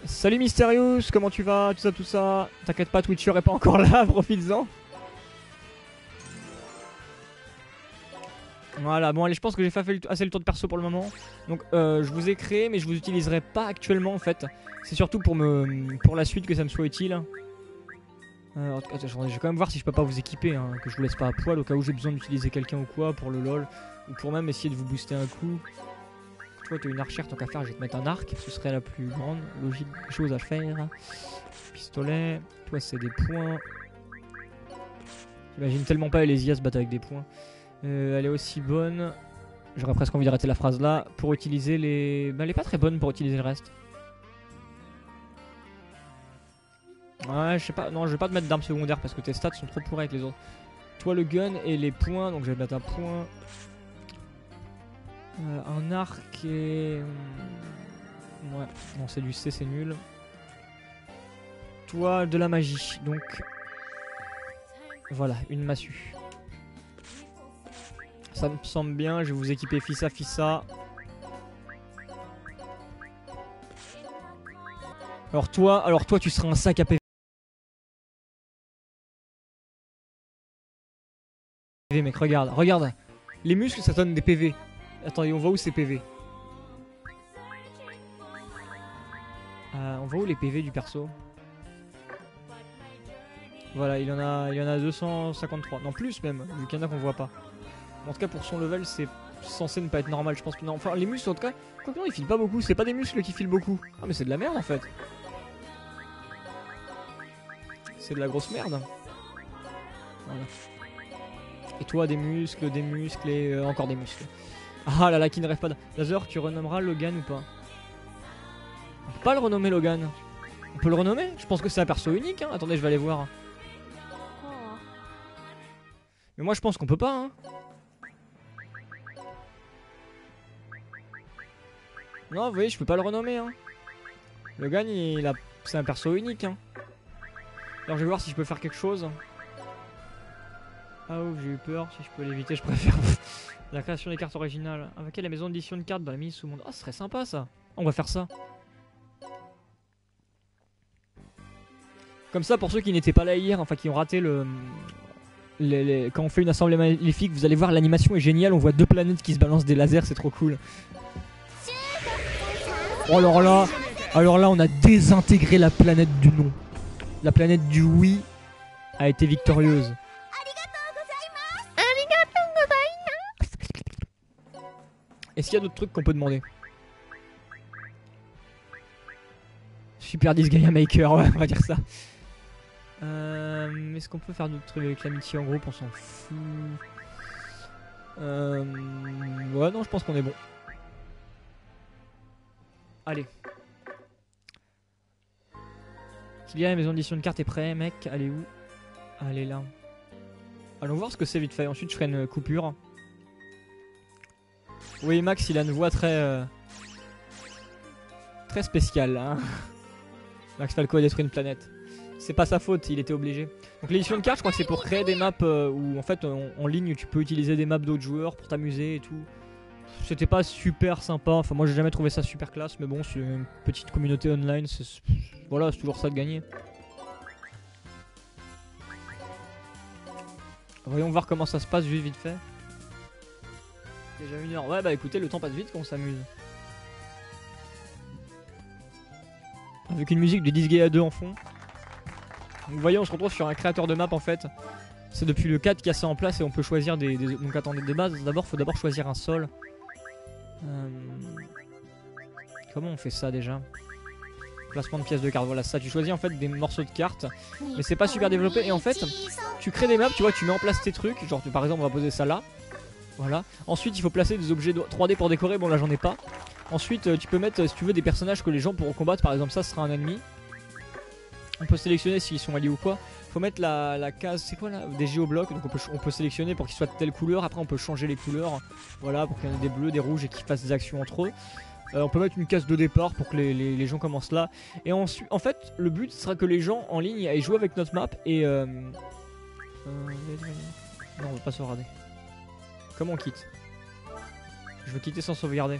Salut Mysterious, comment tu vas? Tout ça. T'inquiète pas, Twitcher est pas encore là, profites-en. Voilà, bon allez, je pense que j'ai fait assez le tour de perso pour le moment. Donc je vous ai créé, mais je vous utiliserai pas actuellement en fait. C'est surtout pour la suite que ça me soit utile. Attends, je vais quand même voir si je peux pas vous équiper, hein, que je vous laisse pas à poil au cas où j'ai besoin d'utiliser quelqu'un ou quoi pour le lol. Ou pour même essayer de vous booster un coup. Toi t'es une archère, tant qu'à faire je vais te mettre un arc, ce serait la plus grande logique chose à faire. Pistolet, toi c'est des points. J'imagine tellement pas Elésia se battre avec des points. Elle est aussi bonne, j'aurais presque envie d'arrêter la phrase là, pour utiliser les... Bah elle est pas très bonne pour utiliser le reste. Ouais je sais pas, non je vais pas te mettre d'armes secondaires parce que tes stats sont trop pourris avec les autres. Toi le gun et les points, donc je vais te mettre un point. Un arc et... Ouais, non c'est du C, c'est nul. Toi, de la magie, donc... Voilà, une massue. Ça me semble bien, je vais vous équiper Fissa Fissa. Alors toi tu seras un sac à PV mec, regarde. Les muscles ça donne des PV. Attendez, on va où ces PV? On va où les PV du perso? Voilà, il y en a 253. Non, plus même, vu qu'il y en a qu'on voit pas. En tout cas, pour son level, c'est censé ne pas être normal. Je pense que non. Enfin, les muscles, en tout cas, quoi que non, ils filent pas beaucoup. C'est pas des muscles qui filent beaucoup. Ah, mais c'est de la merde en fait. C'est de la grosse merde. Voilà. Et toi, des muscles et encore des muscles. Ah là là, qui ne rêve pas de... Laser, tu renommeras Logan ou pas? On peut pas le renommer Logan. On peut le renommer? Je pense que c'est un perso unique, hein. Attendez, je vais aller voir. Mais moi je pense qu'on peut pas, hein. Non, vous voyez, je peux pas le renommer, hein. Logan, c'est un perso unique, hein. Alors je vais voir si je peux faire quelque chose. Ah ouf, j'ai eu peur. Si je peux l'éviter, je préfère. La création des cartes originales. Invoquer la maison d'édition de cartes dans la mise sous monde. Ah, ce serait sympa ça. On va faire ça. Comme ça, pour ceux qui n'étaient pas là hier, enfin qui ont raté quand on fait une assemblée maléfique, vous allez voir, l'animation est géniale. On voit deux planètes qui se balancent des lasers, c'est trop cool. Oh, alors là, on a désintégré la planète du non. La planète du oui a été victorieuse. Est-ce qu'il y a d'autres trucs qu'on peut demander? Super Disgaea Maker, ouais, on va dire ça. Est-ce qu'on peut faire d'autres trucs avec l'amitié en groupe? On s'en fout. Ouais, non, je pense qu'on est bon. Allez. Kylia, la maison d'édition de cartes est prête, mec. Elle est où? Elle est là. Allons voir ce que c'est vite fait. Ensuite, je ferai une coupure. Oui, Max, il a une voix très spéciale. Hein. Max Falco a détruit une planète. C'est pas sa faute, il était obligé. Donc l'édition de cartes, je crois que c'est pour créer des maps où en fait en ligne tu peux utiliser des maps d'autres joueurs pour t'amuser et tout. C'était pas super sympa, enfin moi j'ai jamais trouvé ça super classe, mais bon c'est une petite communauté online, voilà, c'est toujours ça de gagner. Voyons voir comment ça se passe juste vite fait. Déjà 1 heure, ouais bah écoutez, le temps passe vite quand on s'amuse. Avec une musique de Disgaea 2 en fond. Donc voyez, on se retrouve sur un créateur de map en fait. C'est depuis le 4 qu'il y a ça en place et on peut choisir des... Donc attendez, des bases, faut d'abord choisir un sol. Comment on fait ça déjà? Placement de pièces de cartes, voilà ça, tu choisis en fait des morceaux de cartes. Mais c'est pas super développé et en fait, tu crées des maps, tu vois, tu mets en place tes trucs. Genre par exemple on va poser ça là. Voilà. Ensuite il faut placer des objets 3D pour décorer, bon là j'en ai pas. Ensuite tu peux mettre si tu veux des personnages que les gens pourront combattre, par exemple ça sera un ennemi. On peut sélectionner s'ils sont alliés ou quoi. Faut mettre la case, c'est quoi là? Des géoblocs, donc on peut sélectionner pour qu'ils soient de telle couleur. Après on peut changer les couleurs, voilà, pour qu'il y en ait des bleus, des rouges et qu'ils fassent des actions entre eux. On peut mettre une case de départ pour que les gens commencent là. Et ensuite, en fait, le but sera que les gens en ligne aillent jouer avec notre map et... Non, on va pas sauvegarder. Comment on quitte? Je veux quitter sans sauvegarder.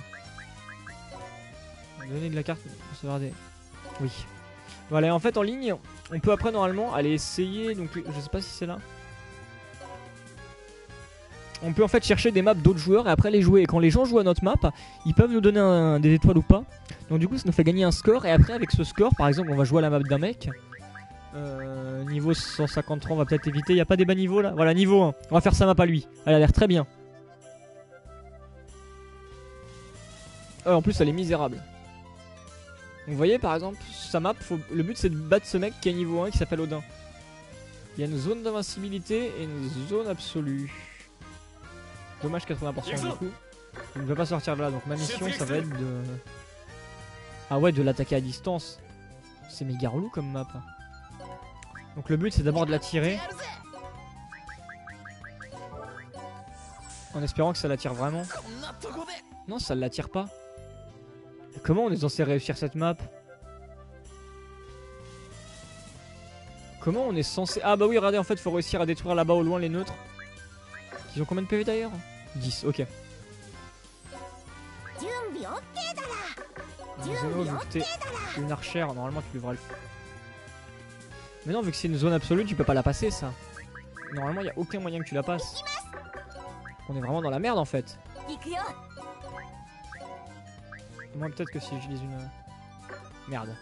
Donner de la carte, sauvegarder. Oui. Voilà, et en fait en ligne, on peut après normalement aller essayer, donc je sais pas si c'est là. On peut en fait chercher des maps d'autres joueurs et après les jouer. Et quand les gens jouent à notre map, ils peuvent nous donner des étoiles ou pas. Donc du coup ça nous fait gagner un score et après avec ce score, par exemple on va jouer à la map d'un mec. Niveau 153 on va peut-être éviter, il n'y a pas des bas niveaux là. Voilà, niveau 1, on va faire sa map à lui, elle a l'air très bien. En plus elle est misérable. Donc vous voyez par exemple sa map, le but c'est de battre ce mec qui est niveau 1 qui s'appelle Odin. Il y a une zone d'invincibilité et une zone absolue. Dommage 80% du coup. Il ne veut pas sortir de là, donc ma mission ça va être de... Ah ouais, de l'attaquer à distance. C'est méga relou comme map. Donc le but c'est d'abord de la tirer. En espérant que ça l'attire vraiment. Non, ça l'attire pas. Comment on est censé réussir cette map? Comment on est censé... Ah bah oui, regardez, en fait, faut réussir à détruire là-bas au loin les neutres. Ils ont combien de PV d'ailleurs? 10, ok. Zeno, vu que t'es une archère, normalement tu devrais le faire. Mais non, vu que c'est une zone absolue, tu peux pas la passer, ça. Normalement, il y a aucun moyen que tu la passes. On est vraiment dans la merde, en fait. Moi, peut-être que si j'utilise une... Merde.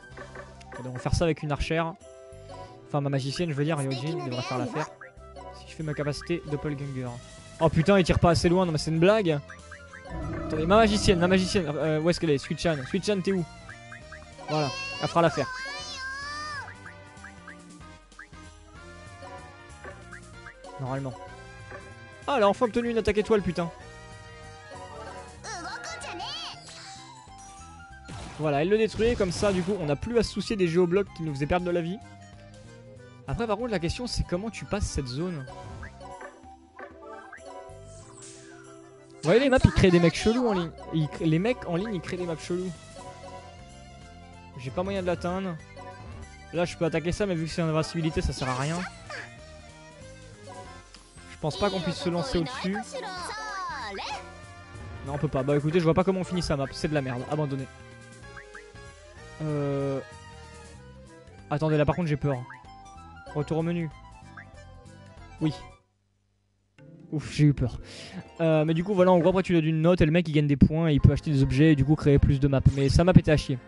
On devrait faire ça avec une archère. Enfin, ma magicienne, je veux dire, Ryojin devrait faire l'affaire. Si je fais ma capacité Doppelganger. Oh putain, il tire pas assez loin, non mais c'est une blague. Attendez, ma magicienne, où est-ce qu'elle est? Switchan, Switchan, t'es où? Voilà, elle fera l'affaire. Normalement. Ah, elle a enfin obtenu une attaque étoile, putain. Voilà, elle le détruit, comme ça, du coup, on n'a plus à se soucier des géoblocs qui nous faisaient perdre de la vie. Après, par contre, la question, c'est comment tu passes cette zone. Vous voyez, les maps, ils créent des mecs chelous en ligne. Les mecs en ligne, ils créent des maps chelous. J'ai pas moyen de l'atteindre. Là, je peux attaquer ça, mais vu que c'est une invincibilité, ça sert à rien. Je pense pas qu'on puisse se lancer au-dessus. Non, on peut pas. Bah écoutez, je vois pas comment on finit sa map. C'est de la merde. Abandonné. Attendez, là par contre, j'ai peur. Retour au menu. Oui. Ouf, j'ai eu peur. Mais du coup, voilà, en gros, après tu donnes une note et le mec il gagne des points et il peut acheter des objets et du coup créer plus de maps. Mais sa map était à chier.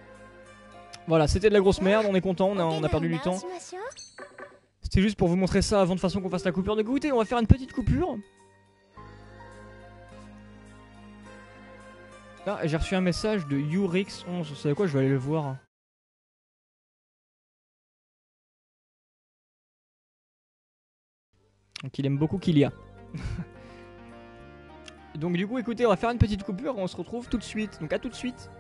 Voilà, c'était de la grosse merde, on est content, on a perdu du temps. C'était juste pour vous montrer ça avant de façon qu'on fasse la coupure. Donc écoutez, on va faire une petite coupure. Ah, j'ai reçu un message de Urix11, vous savez quoi, je vais aller le voir. Donc il aime beaucoup Kylia. Donc du coup écoutez, on va faire une petite coupure et on se retrouve tout de suite. Donc à tout de suite.